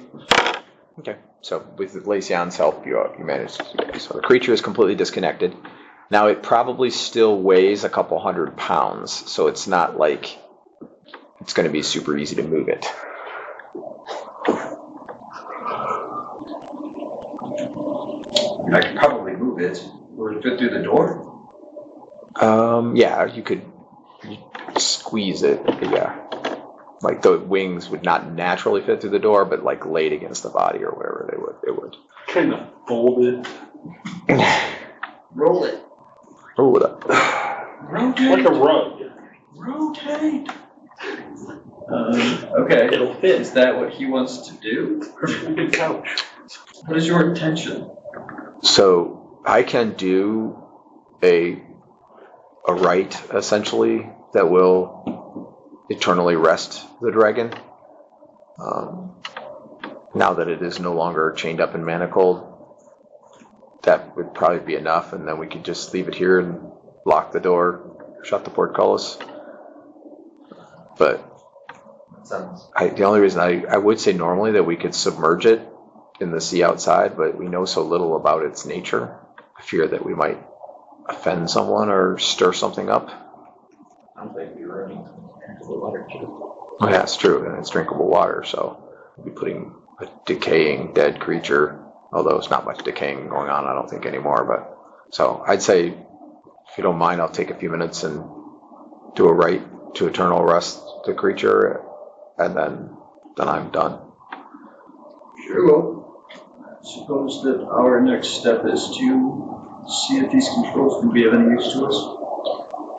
[SPEAKER 1] Okay. So with Lacian's help, you managed to do it. So the creature is completely disconnected. Now it probably still weighs a couple 100 pounds, so it's not like it's going to be super easy to move it.
[SPEAKER 6] I could probably move it. Will it fit through the door?
[SPEAKER 1] Yeah, you could squeeze it. Yeah, like the wings would not naturally fit through the door, but like laid against the body or whatever they would.
[SPEAKER 3] Kind of fold it.
[SPEAKER 6] Roll it.
[SPEAKER 1] Roll it up.
[SPEAKER 6] Rotate.
[SPEAKER 3] Like a rug.
[SPEAKER 6] Rotate. Okay.
[SPEAKER 3] It'll fit.
[SPEAKER 6] Is that what he wants to do?
[SPEAKER 3] Good couch.
[SPEAKER 6] What is your intention?
[SPEAKER 1] So I can do a rite essentially that will eternally rest the dragon. Now that it is no longer chained up and manacled, that would probably be enough, and then we could just leave it here and lock the door, shut the portcullis. But the only reason I would say normally that we could submerge it in the sea outside, but we know so little about its nature. I fear that we might offend someone or stir something up.
[SPEAKER 5] Sounds like we were running drinkable water too.
[SPEAKER 1] Oh, yeah, it's true, and it's drinkable water, so we'll be putting a decaying dead creature, although it's not much decaying going on, I don't think, anymore. But so I'd say, if you don't mind, I'll take a few minutes and do a rite to eternal rest the creature, and then I'm done.
[SPEAKER 6] Sure will. I suppose that our next step is to see if these controls can be of any use to us.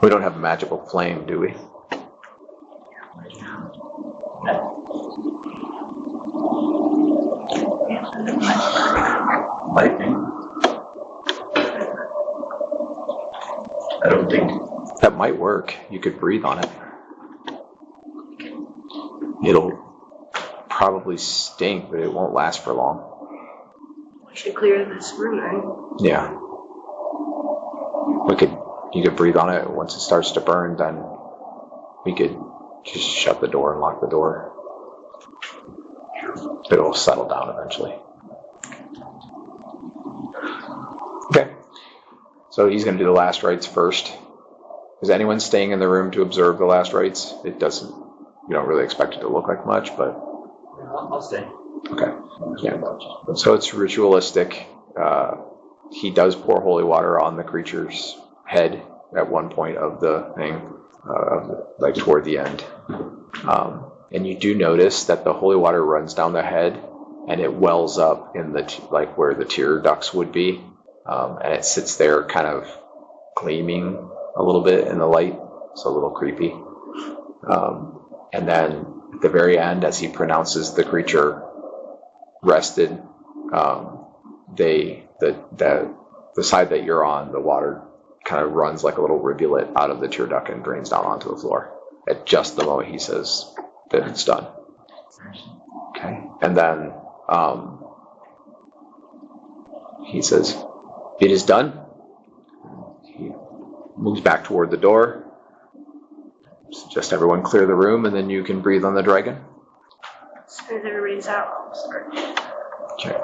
[SPEAKER 1] We don't have a magical flame, do we?
[SPEAKER 6] Lightning. I don't think.
[SPEAKER 1] That might work. You could breathe on it. It'll probably stink, but it won't last for long.
[SPEAKER 4] We should clear this room then.
[SPEAKER 1] Yeah. You could breathe on it. Once it starts to burn, then we could just shut the door and lock the door. It'll settle down eventually. Okay. So he's going to do the last rites first. Is anyone staying in the room to observe the last rites? It doesn't, you don't really expect it to look like much, but.
[SPEAKER 5] I'll stay.
[SPEAKER 1] Okay. Yeah. So it's ritualistic. He does pour holy water on the creature's head at one point of the thing, like toward the end. And you do notice that the holy water runs down the head and it wells up in the like where the tear ducts would be, and it sits there kind of gleaming a little bit in the light, so a little creepy. And then at the very end, as he pronounces the creature rested, the side that you're on, the water kind of runs like a little rivulet out of the tear duct and drains down onto the floor at just the moment he says that it's done. Okay. And then he says, "It is done." He moves back toward the door. Just everyone clear the room, and then you can breathe on the dragon.
[SPEAKER 4] As soon as everybody's out, I'll start.
[SPEAKER 1] Okay.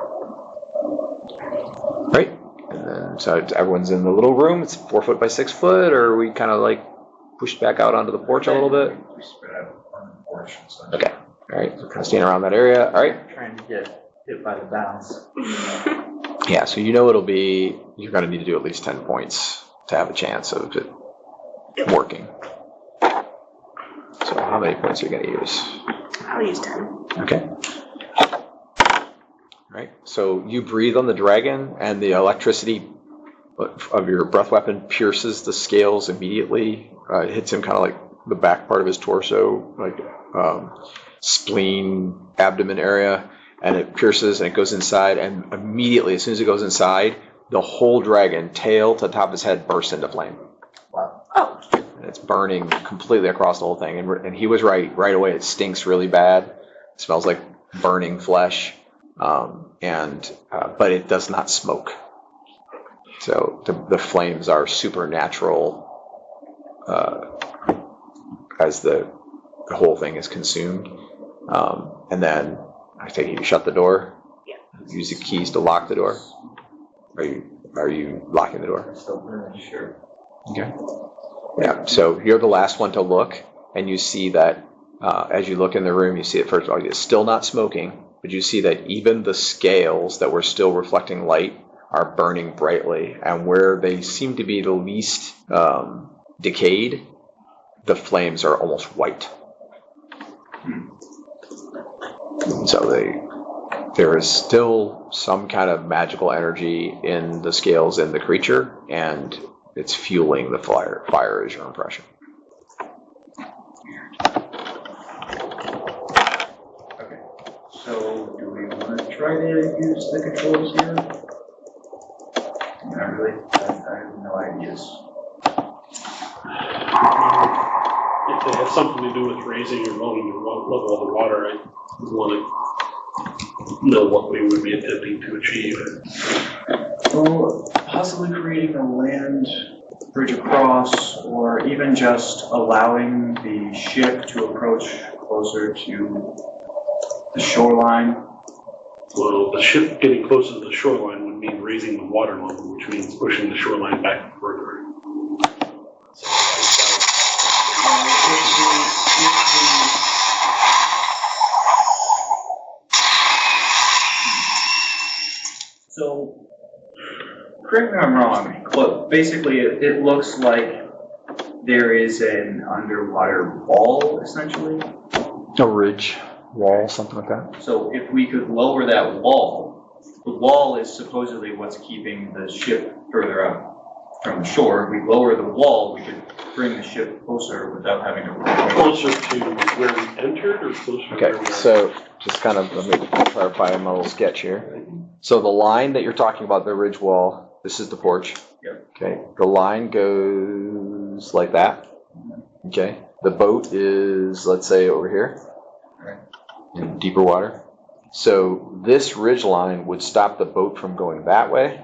[SPEAKER 1] Right. And then, so everyone's in the little room. It's 4 foot by 6 foot, or we kind of like pushed back out onto the porch a little bit.
[SPEAKER 5] We spread out on the porch and stuff.
[SPEAKER 1] Okay. All right. So kind of staying around that area. All right.
[SPEAKER 5] Trying to get hit by the bounce.
[SPEAKER 1] Yeah. So you know it'll be. You're going to need to do at least 10 points to have a chance of it working. So how many points are you going to use?
[SPEAKER 4] I'll use 10.
[SPEAKER 1] Okay. Right. So you breathe on the dragon, and the electricity of your breath weapon pierces the scales immediately. It hits him kind of like the back part of his torso, like spleen, abdomen area, and it pierces and it goes inside. And immediately, as soon as it goes inside, the whole dragon, tail to top of his head, bursts into flame.
[SPEAKER 5] Wow.
[SPEAKER 4] Oh.
[SPEAKER 1] And it's burning completely across the whole thing. And he was right away. It stinks really bad. It smells like burning flesh. But it does not smoke. So the flames are supernatural as the whole thing is consumed. And then I think you shut the door.
[SPEAKER 4] Yeah.
[SPEAKER 1] Use the keys to lock the door. Are you locking the door?
[SPEAKER 6] Sure.
[SPEAKER 1] Okay. Yeah. So you're the last one to look, and you see that as you look in the room, you see it first of all, it's still not smoking, but you see that even the scales that were still reflecting light are burning brightly, and where they seem to be the least decayed, the flames are almost white. So there is still some kind of magical energy in the scales in the creature, and it's fueling the fire. Fire is your impression.
[SPEAKER 6] Okay. So, do we want to try to use the controls here? Not really. I have no ideas.
[SPEAKER 3] If they have something to do with raising or lowering the level of the water, I would want to know what we would be attempting to achieve.
[SPEAKER 6] Well, possibly creating a land bridge across, or even just allowing the ship to approach closer to the shoreline.
[SPEAKER 3] Well, the ship getting closer to the shoreline would mean raising the water level, which means pushing the shoreline back further.
[SPEAKER 6] So, correct me if I'm wrong, but basically it looks like there is an underwater wall, essentially.
[SPEAKER 1] A ridge, wall, something like that.
[SPEAKER 6] So if we could lower that wall, the wall is supposedly what's keeping the ship further out from the shore. If we lower the wall, we could bring the ship closer without having to...
[SPEAKER 3] Closer to where we entered, or closer to where we
[SPEAKER 1] Okay,
[SPEAKER 3] are?
[SPEAKER 1] so just kind of let me clarify my little sketch here. So the line that you're talking about, the ridge wall, this is the porch.
[SPEAKER 6] Yep.
[SPEAKER 1] Okay, the line goes like that. Okay, the boat is, let's say, over here
[SPEAKER 6] Right.
[SPEAKER 1] in deeper water. So this ridge line would stop the boat from going that way,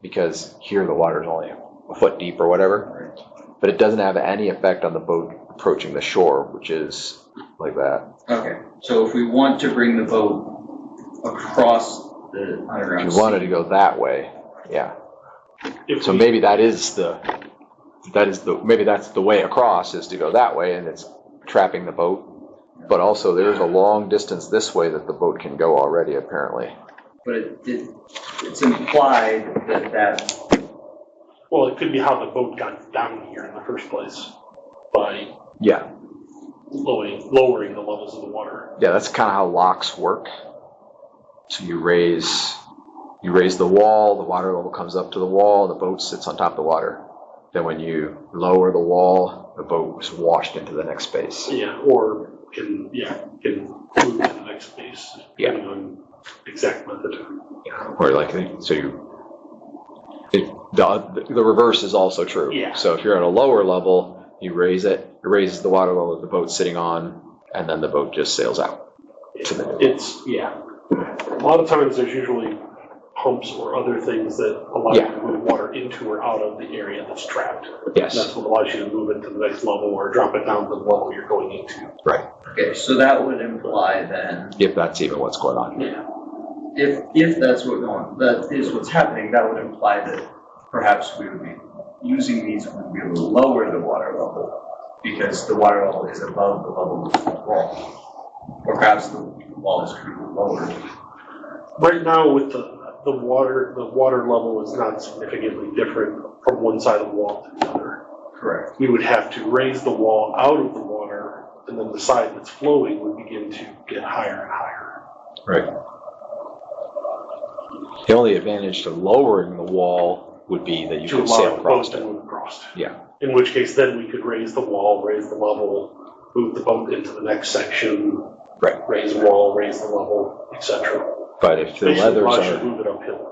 [SPEAKER 1] because here the water is only a foot deep or whatever.
[SPEAKER 6] Right.
[SPEAKER 1] But it doesn't have any effect on the boat approaching the shore, which is like that.
[SPEAKER 6] Okay, so if we want to bring the boat across the underground
[SPEAKER 1] If you wanted to
[SPEAKER 6] sea,
[SPEAKER 1] go that way, yeah.
[SPEAKER 3] If
[SPEAKER 1] So
[SPEAKER 3] we-
[SPEAKER 1] maybe that's the way across, is to go that way, and it's trapping the boat. But also there's a long distance this way that the boat can go already, apparently.
[SPEAKER 6] but it's implied that
[SPEAKER 3] Well, it could be how the boat got down here in the first place, by
[SPEAKER 1] Yeah.
[SPEAKER 3] lowering the levels of the water.
[SPEAKER 1] Yeah, that's kind of how locks work. So you raise the wall, the water level comes up to the wall, the boat sits on top of the water. Then when you lower the wall, the boat is washed into the next space.
[SPEAKER 3] Yeah, or can move to the next space, depending on exact method.
[SPEAKER 1] Or like, so the reverse is also true.
[SPEAKER 3] Yeah.
[SPEAKER 1] So if you're at a lower level, you raise it raises the water level that the boat's sitting on, and then the boat just sails out.
[SPEAKER 3] A lot of times there's usually pumps or other things that allow you to move water into or out of the area that's trapped.
[SPEAKER 1] Yes.
[SPEAKER 3] That's what allows you to move it to the next level or drop it down to the level you're going into.
[SPEAKER 1] Right.
[SPEAKER 6] okay, so that would imply then,
[SPEAKER 1] If that's even what's going on.
[SPEAKER 3] Yeah.
[SPEAKER 6] if that is what's happening, that would imply that perhaps we would be using these, we would be able to lower the water level, because the water level is above the level of the wall. Or perhaps the wall is currently lower.
[SPEAKER 3] Right now with the water level is not significantly different from one side of the wall to the other.
[SPEAKER 6] Correct.
[SPEAKER 3] We would have to raise the wall out of the water, and then the side that's flowing would begin to get higher and higher.
[SPEAKER 1] Right. The only advantage to lowering the wall would be that you
[SPEAKER 3] To
[SPEAKER 1] could
[SPEAKER 3] allow
[SPEAKER 1] sail
[SPEAKER 3] the
[SPEAKER 1] across
[SPEAKER 3] boat to
[SPEAKER 1] it.
[SPEAKER 3] move across.
[SPEAKER 1] Yeah.
[SPEAKER 3] In which case, then we could raise the wall, raise the level, move the boat into the next section,
[SPEAKER 1] Right.
[SPEAKER 3] raise the wall, raise the level, etc.
[SPEAKER 1] But if the
[SPEAKER 3] Basically,
[SPEAKER 1] leathers
[SPEAKER 3] allows you to
[SPEAKER 1] are
[SPEAKER 3] move it uphill.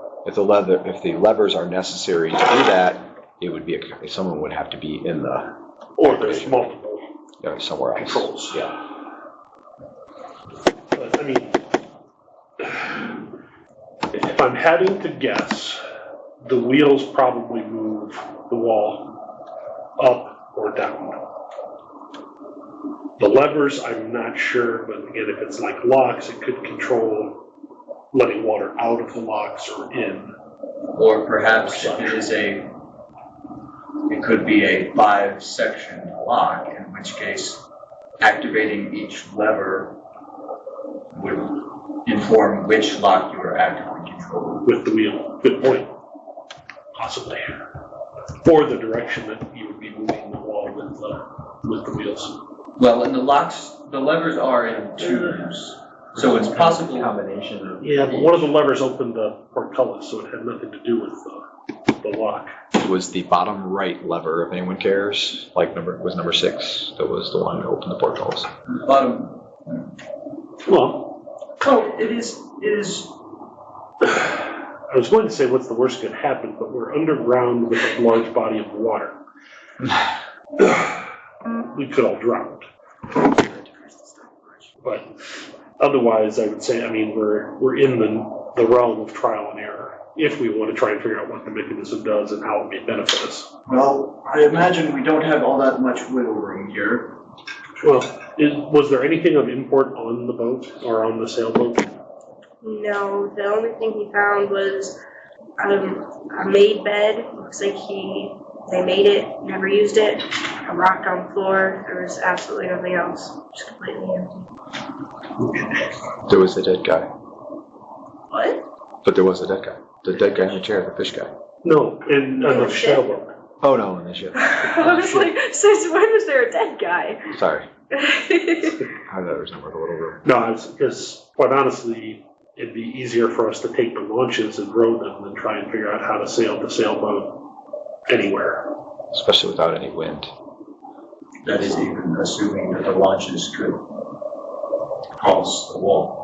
[SPEAKER 1] if the levers are necessary to do that, it would be someone would have to be in the
[SPEAKER 3] Or there's multiple
[SPEAKER 1] somewhere else.
[SPEAKER 3] controls.
[SPEAKER 1] Yeah.
[SPEAKER 3] But I mean, if I'm having to guess, the wheels probably move the wall up or down. The levers, I'm not sure, but again, if it's like locks, it could control letting water out of the locks or in.
[SPEAKER 6] Or perhaps it could be a 5-section lock, in which case activating each lever would inform which lock you are actively controlling.
[SPEAKER 3] With the wheel. Good point. Possibly. Or the direction that you would be moving the wall with the wheels.
[SPEAKER 6] Well, and the levers are in tubes, so it's possible.
[SPEAKER 5] Combination of.
[SPEAKER 3] Yeah, but one of the levers opened the portcullis, so it had nothing to do with the lock.
[SPEAKER 1] It was the bottom right lever, if anyone cares. Like was number 6. That was the one that opened the portals.
[SPEAKER 6] Bottom.
[SPEAKER 3] Well,
[SPEAKER 6] Oh, it is.
[SPEAKER 3] I was going to say what's the worst could happen, but we're underground with a large body of water. We could all drown. But otherwise, I would say, I mean, we're in the realm of trial and error if we want to try and figure out what the mechanism does and how it may benefit us.
[SPEAKER 6] Well, I imagine we don't have all that much wiggle room here.
[SPEAKER 3] Well, was there anything of import on the boat or on the sailboat?
[SPEAKER 4] No, the only thing he found was a made bed. Looks like they made it, never used it. A rock on the floor. There was absolutely nothing else. Just completely empty.
[SPEAKER 1] There was a dead guy.
[SPEAKER 4] What?
[SPEAKER 1] But there was a dead guy. The dead guy in the chair, the fish guy.
[SPEAKER 3] No, on the sailboat.
[SPEAKER 1] Oh no, in the ship.
[SPEAKER 4] I was like, since when was there a dead guy?
[SPEAKER 1] Sorry. I thought there was somewhere a little room.
[SPEAKER 3] No, because quite honestly, it'd be easier for us to take the launches and row them than try and figure out how to sail the sailboat anywhere.
[SPEAKER 1] Especially without any wind.
[SPEAKER 6] That is even assuming that the launches could cross the wall.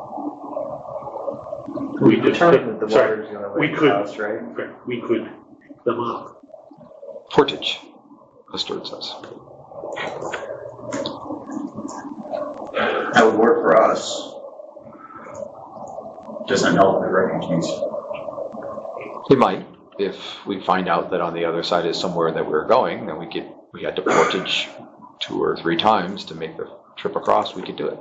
[SPEAKER 3] We could
[SPEAKER 5] Determined that the water is going to
[SPEAKER 3] we
[SPEAKER 5] leave
[SPEAKER 3] could-
[SPEAKER 5] the house, right?
[SPEAKER 3] We could pick them up.
[SPEAKER 1] Portage, the steward says.
[SPEAKER 6] That would work for us. Doesn't help the refugees.
[SPEAKER 1] It might. If we find out that on the other side is somewhere that we're going, then we had to portage 2 or 3 times to make the trip across, we could do it.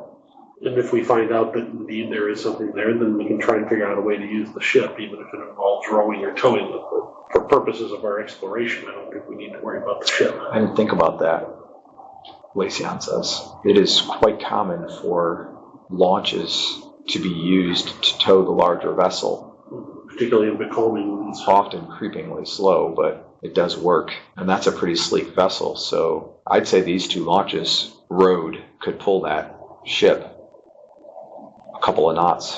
[SPEAKER 3] And if we find out that indeed there is something there, then we can try and figure out a way to use the ship, even if it involves rowing or towing it. But for purposes of our exploration, I don't think we need to worry about the ship.
[SPEAKER 1] I didn't think about that, Lacian says. It is quite common for launches to be used to tow the larger vessel.
[SPEAKER 3] Particularly in becalming.
[SPEAKER 1] It's often creepingly slow, but it does work. And that's a pretty sleek vessel. So I'd say these 2 launches, rowed, could pull that ship a couple of knots.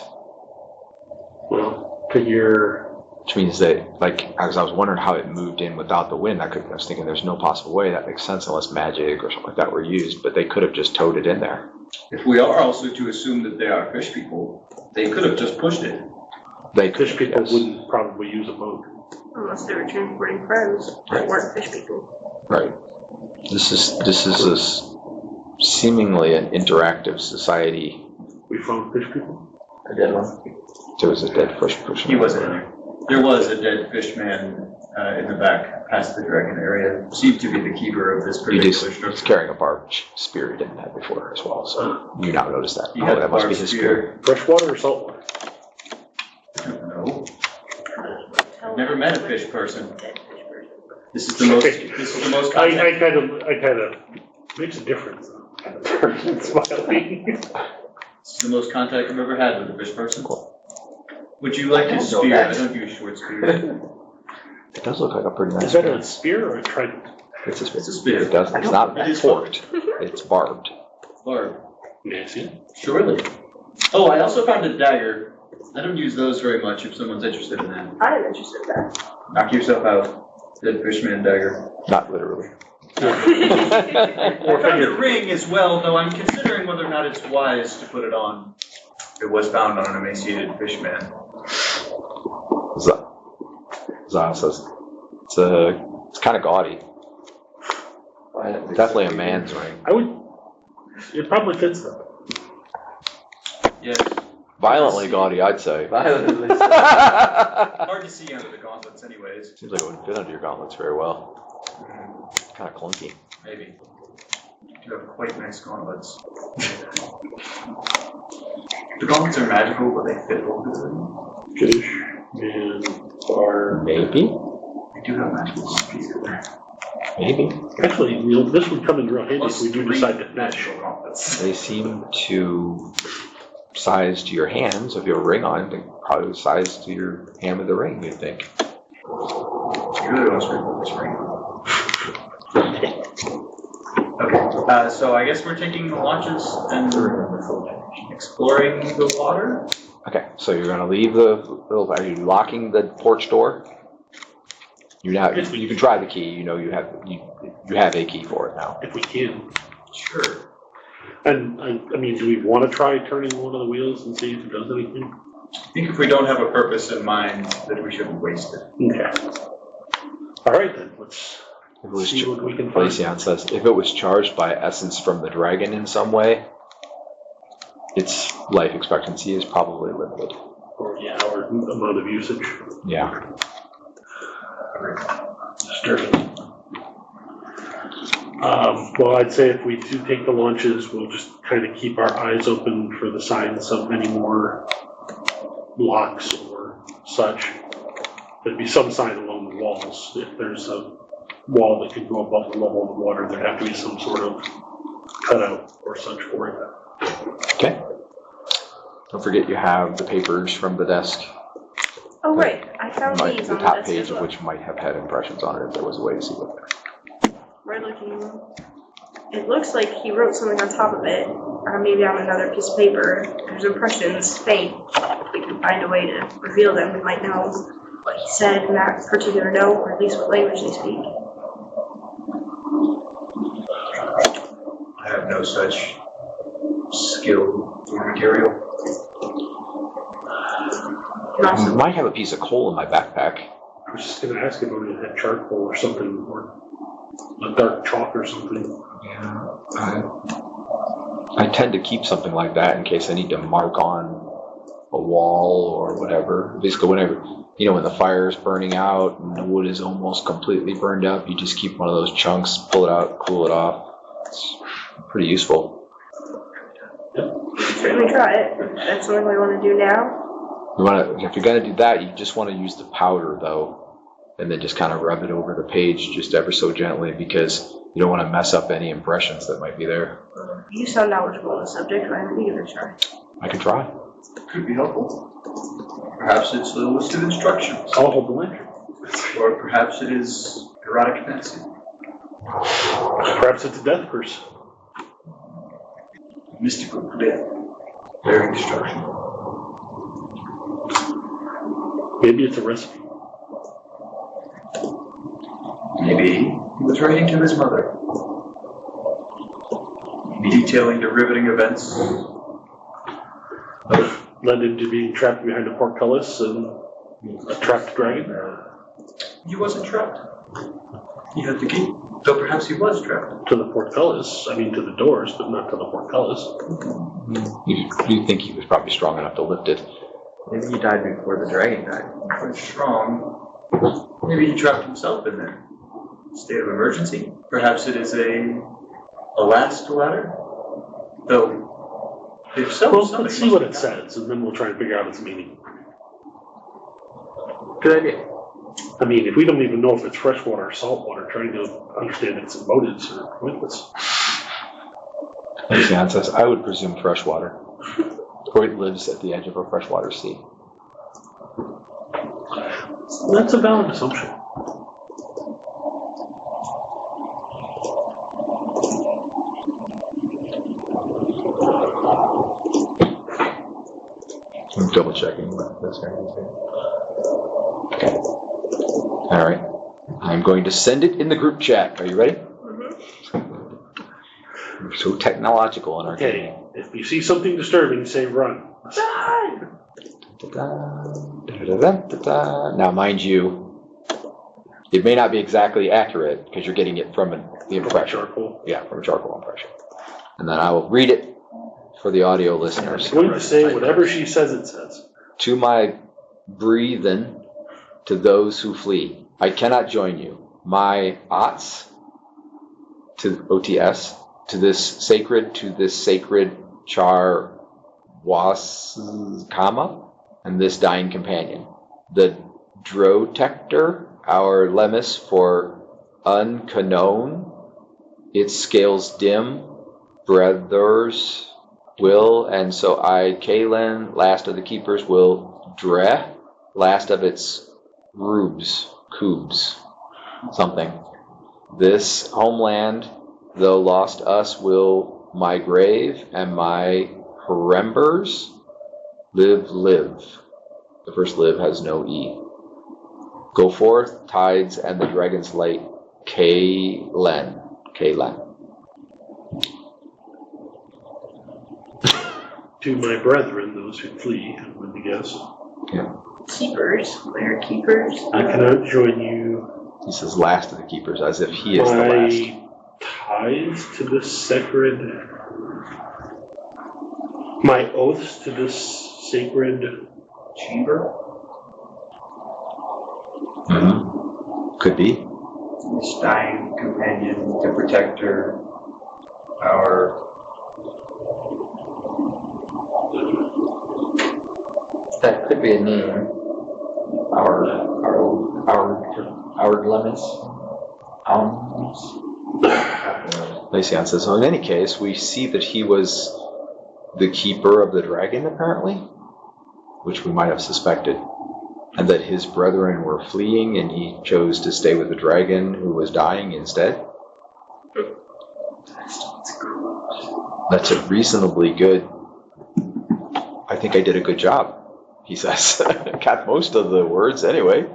[SPEAKER 3] Well, figure.
[SPEAKER 1] Which means that, like, as I was wondering how it moved in without the wind, I was thinking there's no possible way that makes sense unless magic or something like that were used, but they could have just towed it in there.
[SPEAKER 6] If we are also to assume that they are fish people, they could have just pushed it.
[SPEAKER 1] They could,
[SPEAKER 3] Fish people
[SPEAKER 1] yes.
[SPEAKER 3] wouldn't probably use a boat.
[SPEAKER 4] Unless they were transporting friends that weren't fish people.
[SPEAKER 1] Right. This is seemingly an interactive society.
[SPEAKER 3] We found fish people?
[SPEAKER 5] A dead one.
[SPEAKER 1] There was a dead fish person.
[SPEAKER 6] He wasn't in there. There was a dead fish man in the back past the dragon area. Seemed to be the keeper of this
[SPEAKER 1] He
[SPEAKER 6] particular
[SPEAKER 1] just
[SPEAKER 6] structure.
[SPEAKER 1] was carrying a barbed spear he didn't have before as well, so you now notice that.
[SPEAKER 6] He
[SPEAKER 1] Oh,
[SPEAKER 6] had
[SPEAKER 1] that
[SPEAKER 6] a
[SPEAKER 1] must be
[SPEAKER 6] barbed
[SPEAKER 1] his
[SPEAKER 6] spear.
[SPEAKER 3] Freshwater or saltwater?
[SPEAKER 6] No. I've never met a fish person.
[SPEAKER 4] Dead fish person.
[SPEAKER 6] This is the most
[SPEAKER 3] I
[SPEAKER 6] contact.
[SPEAKER 3] kind of makes a difference. Smiling.
[SPEAKER 6] This is the most contact I've ever had with a fish person.
[SPEAKER 1] Cool.
[SPEAKER 6] Would you like his
[SPEAKER 5] know
[SPEAKER 6] spear?
[SPEAKER 5] that.
[SPEAKER 6] I don't use short spears.
[SPEAKER 1] It does look like a pretty nice
[SPEAKER 3] Is that
[SPEAKER 1] spear.
[SPEAKER 3] a spear or a trident?
[SPEAKER 1] It's a spear.
[SPEAKER 6] It's a spear.
[SPEAKER 1] It does. It's not
[SPEAKER 6] It is
[SPEAKER 1] forked. It's barbed.
[SPEAKER 6] Barb.
[SPEAKER 3] Nancy?
[SPEAKER 6] Surely. Oh, I also found a dagger. I don't use those very much if someone's interested in that.
[SPEAKER 4] I'm interested in that.
[SPEAKER 6] Knock yourself out. Dead fishman dagger.
[SPEAKER 1] Not literally.
[SPEAKER 6] I found a ring as well, though I'm considering whether or not it's wise to put it on. It was found on an emaciated fishman.
[SPEAKER 1] Zah says it's kind of gaudy. Definitely a man's ring.
[SPEAKER 3] It probably fits though.
[SPEAKER 6] Yes.
[SPEAKER 1] Violently gaudy, I'd say.
[SPEAKER 5] Violently.
[SPEAKER 6] Hard to see under the gauntlets anyways.
[SPEAKER 1] Seems like it wouldn't fit under your gauntlets very well. Kind of clunky.
[SPEAKER 6] Maybe. You have quite nice gauntlets. The gauntlets are magical, but they fit over
[SPEAKER 3] Fish and bar.
[SPEAKER 1] Maybe.
[SPEAKER 6] They do have magical speed.
[SPEAKER 1] Maybe.
[SPEAKER 3] Actually, this would come in real handy if we do decide to fish.
[SPEAKER 6] magical gauntlets.
[SPEAKER 1] They seem to size to your hands. If you have a ring on, they probably size to your hand with the ring, you'd think.
[SPEAKER 6] You really want to remove this ring. Okay, so I guess we're taking the launches and exploring the water.
[SPEAKER 1] Okay, so you're going to leave are you locking the porch door? You can try the key. You know you have a key for it now.
[SPEAKER 3] If we can.
[SPEAKER 6] Sure.
[SPEAKER 3] And I mean, do we want to try turning one of the wheels and see if it does anything?
[SPEAKER 6] I think if we don't have a purpose in mind, then we shouldn't waste it.
[SPEAKER 3] Okay. All right then. Let's see what we can find.
[SPEAKER 1] Lysian says if it was charged by essence from the dragon in some way, its life expectancy is probably limited.
[SPEAKER 3] Or our amount of usage.
[SPEAKER 1] Yeah.
[SPEAKER 3] Disturbing. Well, I'd say if we do take the launches, we'll just kind of keep our eyes open for the signs of any more locks or such. There'd be some sign along the walls. If there's a wall that could go above the level of the water, there'd have to be some sort of cutout or such for it.
[SPEAKER 1] Okay. Don't forget you have the papers from the desk.
[SPEAKER 4] Oh, right. I found these
[SPEAKER 1] The
[SPEAKER 4] on the
[SPEAKER 1] top
[SPEAKER 4] desk
[SPEAKER 1] page
[SPEAKER 4] as
[SPEAKER 1] of
[SPEAKER 4] well.
[SPEAKER 1] which might have had impressions on it if there was a way to see what
[SPEAKER 4] We're looking. It looks like he wrote something on top of it, or maybe on another piece of paper. There's impressions, faint. If we can find a way to reveal them, we might know what he said in that particular note, or at least what language they speak.
[SPEAKER 6] I have no such skill or material.
[SPEAKER 1] I might have a piece of coal in my backpack.
[SPEAKER 3] I was just going to ask if we had charcoal or something, or a dark chalk or something.
[SPEAKER 1] Yeah. I tend to keep something like that in case I need to mark on a wall or whatever. Basically, whenever, when the fire is burning out and the wood is almost completely burned up, you just keep one of those chunks, pull it out, cool it off. It's pretty useful.
[SPEAKER 4] Certainly try it. That's something we want to do now.
[SPEAKER 1] If you're going to do that, you just want to use the powder, though, and then just kind of rub it over the page just ever so gently, because you don't want to mess up any impressions that might be there.
[SPEAKER 4] You sound knowledgeable on the subject. Why don't you give it a try?
[SPEAKER 1] I can try.
[SPEAKER 6] Could be helpful. Perhaps it's a list of instructions.
[SPEAKER 3] I'll hold the lantern.
[SPEAKER 6] Or perhaps it is erotic fancy.
[SPEAKER 3] Perhaps it's a death curse.
[SPEAKER 6] Mystical death. Very instructional.
[SPEAKER 3] Maybe it's a recipe.
[SPEAKER 6] Maybe he was writing to his mother. Maybe detailing the riveting events.
[SPEAKER 3] Led him to being trapped behind a portcullis and a trapped dragon.
[SPEAKER 6] He wasn't trapped. He had the key. Though perhaps he was trapped.
[SPEAKER 3] To the portcullis, to the doors, but not to the portcullis.
[SPEAKER 1] You think he was probably strong enough to lift it.
[SPEAKER 5] Maybe he died before the dragon died.
[SPEAKER 6] Quite strong. Maybe he trapped himself in there. State of emergency. Perhaps it is a last ladder. Though, if so,
[SPEAKER 3] Well, let's see what it says, and then we'll try and figure out its meaning.
[SPEAKER 5] Good idea.
[SPEAKER 3] If we don't even know if it's freshwater or saltwater, trying to understand its motives are pointless.
[SPEAKER 1] Lysian says, I would presume freshwater. Or it lives at the edge of a freshwater sea.
[SPEAKER 3] That's a valid assumption.
[SPEAKER 1] I'm double checking what this guy is saying. Okay. All right. I'm going to send it in the group chat. Are you ready? We're so technological in our game.
[SPEAKER 3] If you see something disturbing, say run.
[SPEAKER 1] Now, mind you, it may not be exactly accurate because you're getting it from the impression.
[SPEAKER 3] Charcoal.
[SPEAKER 1] Yeah, from a charcoal impression. And then I will read it, for the audio listeners.
[SPEAKER 3] I'm going to say whatever she says it says.
[SPEAKER 1] To my breathen, to those who flee, I cannot join you. My ots, to OTS, to this sacred char waskama, and this dying companion. The drotector, our lemis for unknown, its scales dim, brothers will, and so I, Kalen, last of the keepers, will dreh, last of its cubes, something. This homeland, though lost us, will my grave and my remembers live. The first live has no E. Go forth, tides and the dragon's light, Kalen.
[SPEAKER 3] To my brethren, those who flee, I'm going to guess.
[SPEAKER 1] Yeah.
[SPEAKER 4] Keepers. They're keepers.
[SPEAKER 3] I cannot join you.
[SPEAKER 1] He says last of the keepers, as if he is the last.
[SPEAKER 3] My ties to this sacred. My oaths to this sacred chamber.
[SPEAKER 1] Mm-hmm. Could be.
[SPEAKER 6] This dying companion to protect her, our
[SPEAKER 2] That could be a name. Our lemons.
[SPEAKER 1] Lysian says, so in any case, we see that he was the keeper of the dragon, apparently, which we might have suspected, and that his brethren were fleeing and he chose to stay with the dragon who was dying instead. That's a reasonably good. I think I did a good job, he says. Got most of the words anyway.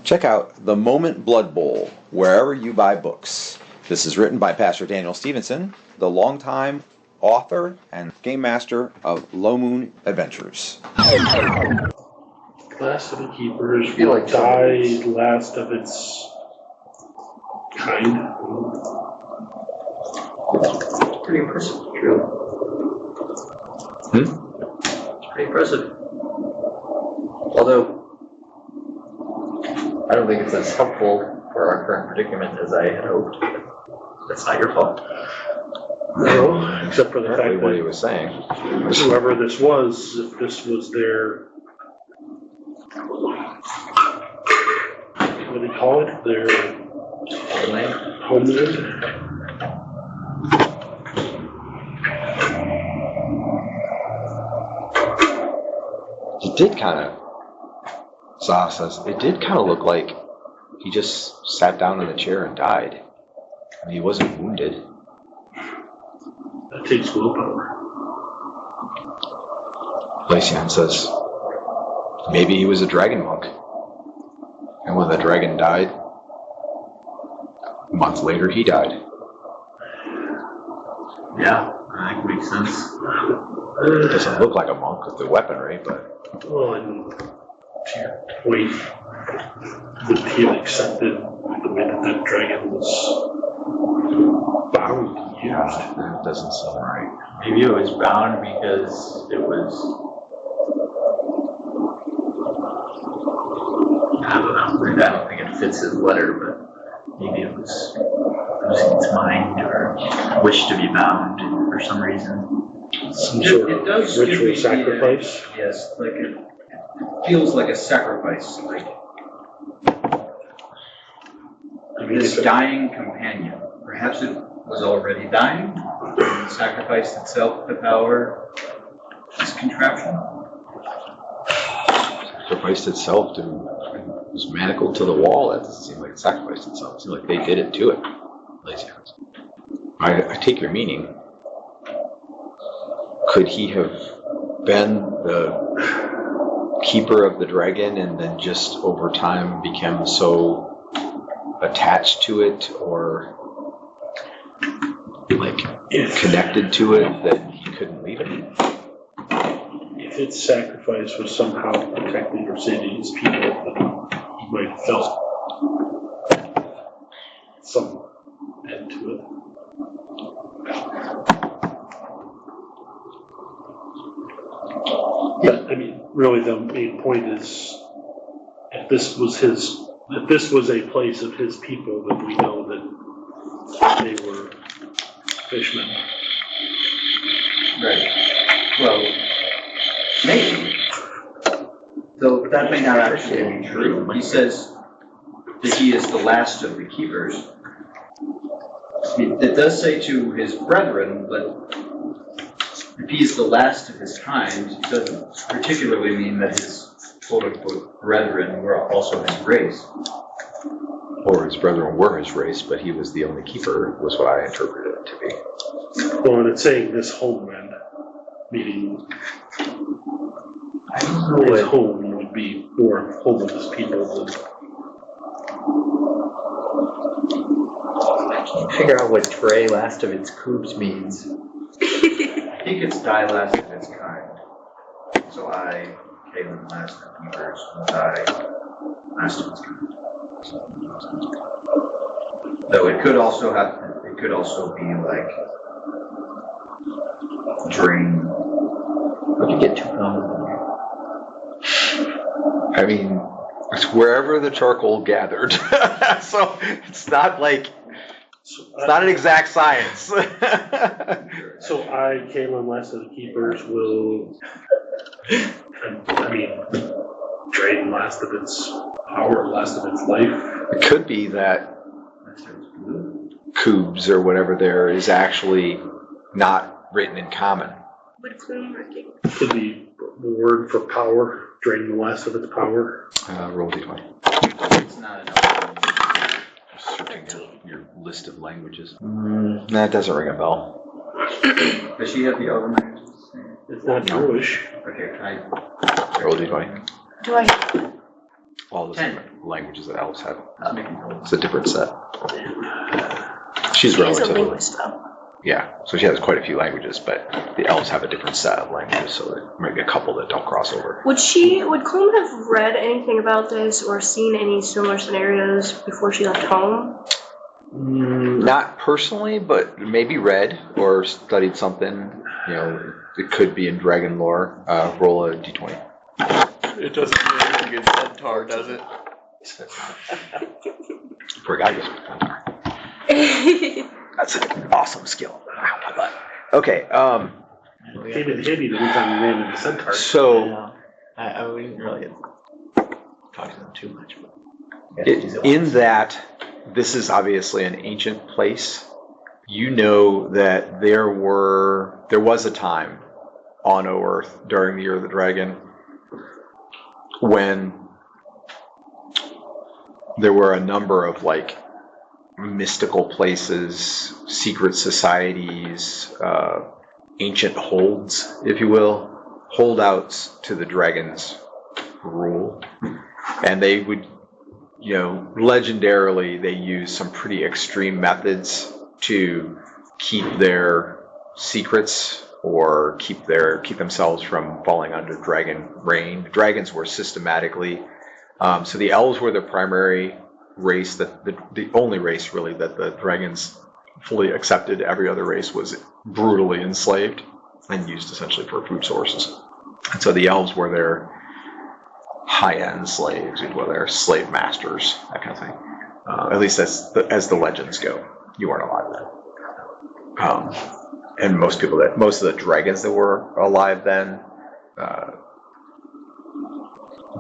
[SPEAKER 1] Check out The Moment Blood Bowl wherever you buy books. This is written by Pastor Daniel Stevenson, the longtime author and game master of Low Moon Adventures.
[SPEAKER 3] Last of the keepers
[SPEAKER 2] Feel like
[SPEAKER 3] died last of its kind.
[SPEAKER 2] Pretty impressive. True. It's pretty impressive. Although, I don't think it's as helpful for our current predicament as I had hoped. That's not your fault.
[SPEAKER 3] No, except for the
[SPEAKER 1] Apparently
[SPEAKER 3] fact
[SPEAKER 1] what he
[SPEAKER 3] that
[SPEAKER 1] was saying.
[SPEAKER 3] whoever this was, if this was their, what do they call it? Their homeland?
[SPEAKER 1] It did kind of, Zah says, it did kind of look like he just sat down in a chair and died. I mean, he wasn't wounded.
[SPEAKER 3] That takes willpower.
[SPEAKER 1] Lysian says, maybe he was a dragon monk. And when the dragon died, a month later he died.
[SPEAKER 2] Yeah, I think it makes sense.
[SPEAKER 1] It doesn't look like a monk with the weaponry, but...
[SPEAKER 3] Well, and to your point, would he have accepted the way that that dragon was bound and used?
[SPEAKER 1] Yeah, that doesn't seem right.
[SPEAKER 2] Maybe it was bound because it was. I don't know. I don't think it fits his letter, but maybe it was losing its mind or wished to be bound for some reason.
[SPEAKER 3] Some sort
[SPEAKER 6] It
[SPEAKER 3] of
[SPEAKER 6] does give
[SPEAKER 3] ritual
[SPEAKER 6] me the,
[SPEAKER 3] sacrifice?
[SPEAKER 6] yes, like it feels like a sacrifice, like
[SPEAKER 3] I mean,
[SPEAKER 6] this
[SPEAKER 3] if it-
[SPEAKER 6] dying companion. Perhaps it was already dying and sacrificed itself to power this contraption.
[SPEAKER 1] Sacrificed itself to, was manacled to the wall. That doesn't seem like it sacrificed itself. It seems like they did it to it. Lysians. I take your meaning. Could he have been the keeper of the dragon and then just over time become so attached to it or like connected to it that he couldn't leave it?
[SPEAKER 3] If its sacrifice was somehow protecting or saving his people, then he might have felt some end to it. really the main point is, if this was a place of his people, then we know that they were fishmen.
[SPEAKER 6] Right. Well, maybe. Though that may not actually be true. He says that he is the last of the keepers. It does say to his brethren, but if he is the last of his kind, it doesn't particularly mean that his quote-unquote brethren were also his race.
[SPEAKER 1] Or his brethren were his race, but he was the only keeper, was what I interpreted it to be.
[SPEAKER 3] Well, and it's saying this homeland, meaning
[SPEAKER 5] I don't know
[SPEAKER 3] his
[SPEAKER 5] what,
[SPEAKER 3] home would be more home of his people than.
[SPEAKER 5] I can't figure out what Dre last of its coops means.
[SPEAKER 6] I think it's die last of its kind. So I, Caleb, last of keepers, will die last of its kind. Though it could also be like drain.
[SPEAKER 5] Would you get too common?
[SPEAKER 1] I mean, it's wherever the charcoal gathered. So it's not like, it's not an exact science.
[SPEAKER 3] So I, Kalen, last of the keepers, will, I mean, drain last of its power, last of its life.
[SPEAKER 1] It could be that Coobs or whatever there is actually not written in common.
[SPEAKER 4] Would Clune working?
[SPEAKER 3] Could be the word for power, drain the last of its power.
[SPEAKER 1] Roll d20.
[SPEAKER 6] It's not enough.
[SPEAKER 1] Searching your list of languages. That doesn't ring a bell.
[SPEAKER 6] Does she have the other languages?
[SPEAKER 3] It's not Jewish.
[SPEAKER 6] Okay,
[SPEAKER 1] Roll d20.
[SPEAKER 4] Do I?
[SPEAKER 1] All the same languages that elves have.
[SPEAKER 6] I'll make them roll.
[SPEAKER 1] It's a different set. She's
[SPEAKER 4] She's a
[SPEAKER 1] relatively.
[SPEAKER 4] linguist, though.
[SPEAKER 1] Yeah, so she has quite a few languages, but the elves have a different set of languages, so there might be a couple that don't cross over.
[SPEAKER 4] Would Clune have read anything about this or seen any similar scenarios before she left home?
[SPEAKER 1] Not personally, but maybe read or studied something. You know, it could be in dragon lore. Roll a d20.
[SPEAKER 2] It doesn't do anything in Centaur, does it?
[SPEAKER 1] For a guy who's centaur. That's an awesome skill. Ow, my butt. Okay.
[SPEAKER 3] Came in handy the one time we ran into Centaur.
[SPEAKER 1] So
[SPEAKER 5] I wouldn't really talk to them too much. But
[SPEAKER 1] in that, this is obviously an ancient place. You know that there was a time on Earth during the Year of the Dragon when there were a number of like mystical places, secret societies, ancient holds, if you will, holdouts to the dragon's rule. And they would, you know, legendarily, they use some pretty extreme methods to keep their secrets or keep themselves from falling under dragon reign. The dragons were systematically, so the elves were the primary race, that the only race really that the dragons fully accepted. Every other race was brutally enslaved and used essentially for food sources. And so the elves were their high-end slaves, were their slave masters, that kind of thing. At least as the legends go. You weren't alive then. And most of the dragons that were alive then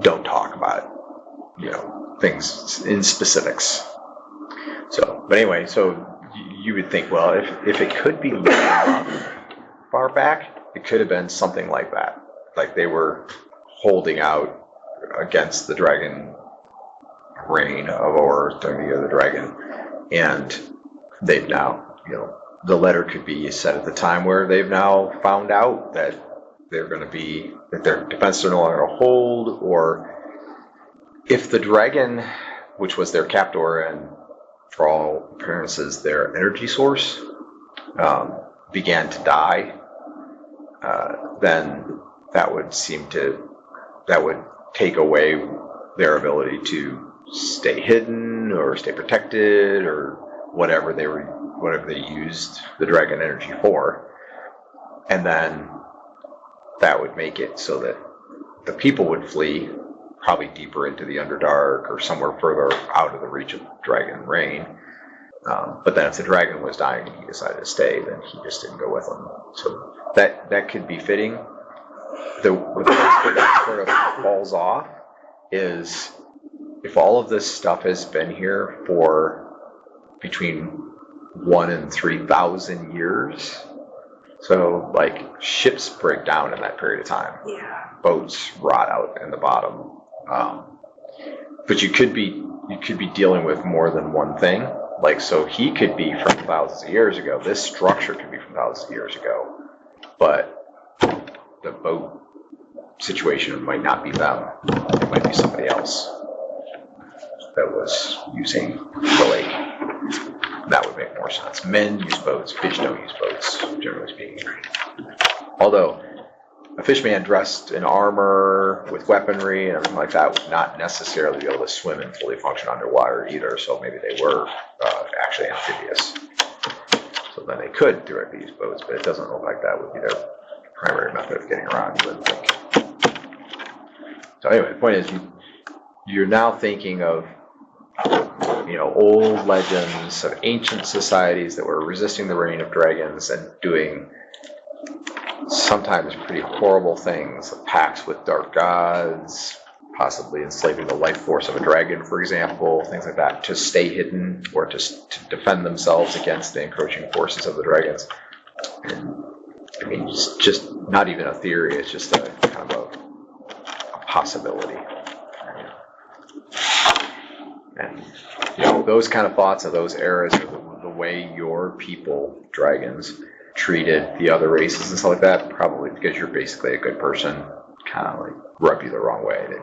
[SPEAKER 1] don't talk about, you know, things in specifics. So, but anyway, so you would think, well, if it could be far back, it could have been something like that. Like they were holding out against the dragon reign of Earth during the Year of the Dragon, and they've now, you know, the letter could be set at the time where they've now found out that they're going to be, that their defense are no longer a hold, or if the dragon, which was their captor and for all appearances their energy source, began to die, then that would take away their ability to stay hidden or stay protected or whatever they used the dragon energy for. And then that would make it so that the people would flee, probably deeper into the Underdark or somewhere further out of the reach of dragon rain. But then if the dragon was dying and he decided to stay, then he just didn't go with them. So that could be fitting. The place where that sort of falls off is if all of this stuff has been here for between 1,000 and 3,000 years. So, like, ships break down in that period of time.
[SPEAKER 4] Yeah.
[SPEAKER 1] Boats rot out in the bottom. But you could be dealing with more than one thing. Like, so he could be from thousands of years ago. This structure could be from thousands of years ago. But the boat situation might not be them. It might be somebody else that was using the lake. That would make more sense. Men use boats. Fish don't use boats, generally speaking. Although a fishman dressed in armor with weaponry and everything like that would not necessarily be able to swim and fully function underwater either. So maybe they were actually amphibious. So then they could directly use boats, but it doesn't look like that would be their primary method of getting around, you wouldn't think. So anyway, the point is you're now thinking of old legends of ancient societies that were resisting the reign of dragons and doing sometimes pretty horrible things, pacts with dark gods, possibly enslaving the life force of a dragon, for example, things like that, to stay hidden or to defend themselves against the encroaching forces of the dragons. And I mean, it's just not even a theory, it's just a kind of a possibility. And those kind of thoughts of those eras are the way your people, dragons, treated the other races and stuff like that, probably because you're basically a good person, kind of like rub you the wrong way. They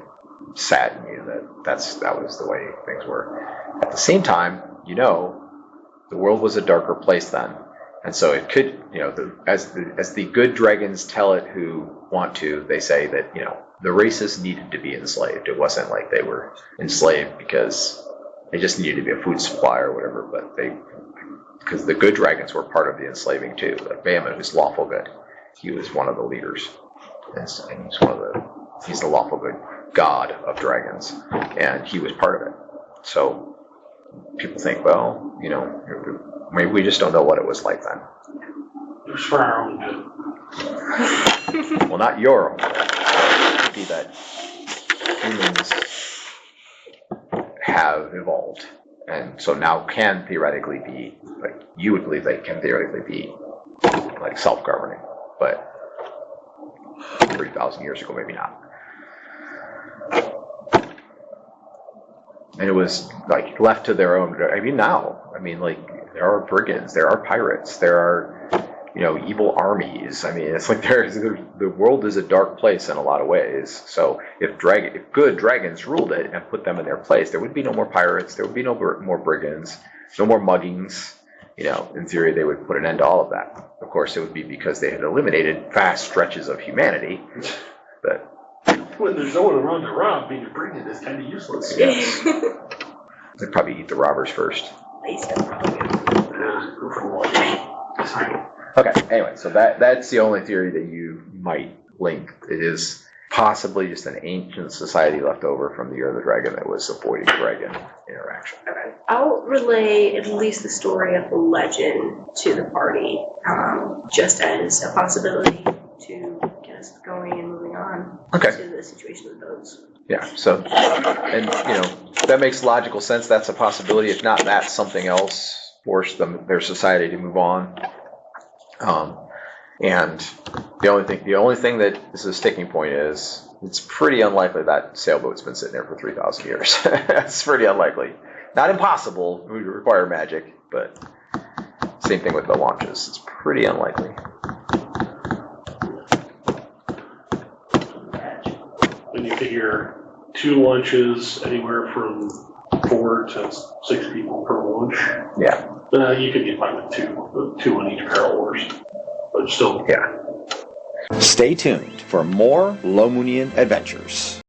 [SPEAKER 1] sadden you that was the way things were. At the same time, the world was a darker place then. And so it could, as the good dragons tell it who want to, they say that, the races needed to be enslaved. It wasn't like they were enslaved because they just needed to be a food supply or whatever, but because the good dragons were part of the enslaving too. Like Bahamut, who's lawful good, he was one of the leaders, and he's the lawful good god of dragons, and he was part of it. So people think, well, maybe we just don't know what it was like then.
[SPEAKER 3] It was for our own good.
[SPEAKER 1] Well, not your own. It could be that humans have evolved, and so now can theoretically be, like, you would believe they can theoretically be, like, self-governing, but 3,000 years ago, maybe not. And it was, like, left to their own, like, there are brigands, there are pirates, there are, evil armies. I mean, it's like the world is a dark place in a lot of ways. So if good dragons ruled it and put them in their place, there would be no more pirates, there would be no more brigands, no more muggings. In theory, they would put an end to all of that. Of course, it would be because they had eliminated vast stretches of humanity. But
[SPEAKER 3] when there's no one around to rob, being a brigand is kind of useless.
[SPEAKER 1] Yes. They'd probably eat the robbers first. Okay, anyway, so that's the only theory that you might link. It is possibly just an ancient society left over from the Year of the Dragon that was avoiding dragon interaction.
[SPEAKER 4] Okay. I'll relay at least the story of the legend to the party, just as a possibility to get us going and moving on to the situation of the boats.
[SPEAKER 1] Yeah, so, and, that makes logical sense. That's a possibility. If not, that's something else. Force their society to move on. And the only thing that is a sticking point is it's pretty unlikely that sailboat's been sitting there for 3,000 years. It's pretty unlikely. Not impossible. It would require magic, but same thing with the launches. It's pretty unlikely.
[SPEAKER 3] When you figure 2 launches, anywhere from 4 to 6 people per launch.
[SPEAKER 1] Yeah.
[SPEAKER 3] You could get by with 2 on each pair of oars. But still.
[SPEAKER 1] Yeah. Stay tuned for more Lomunian adventures.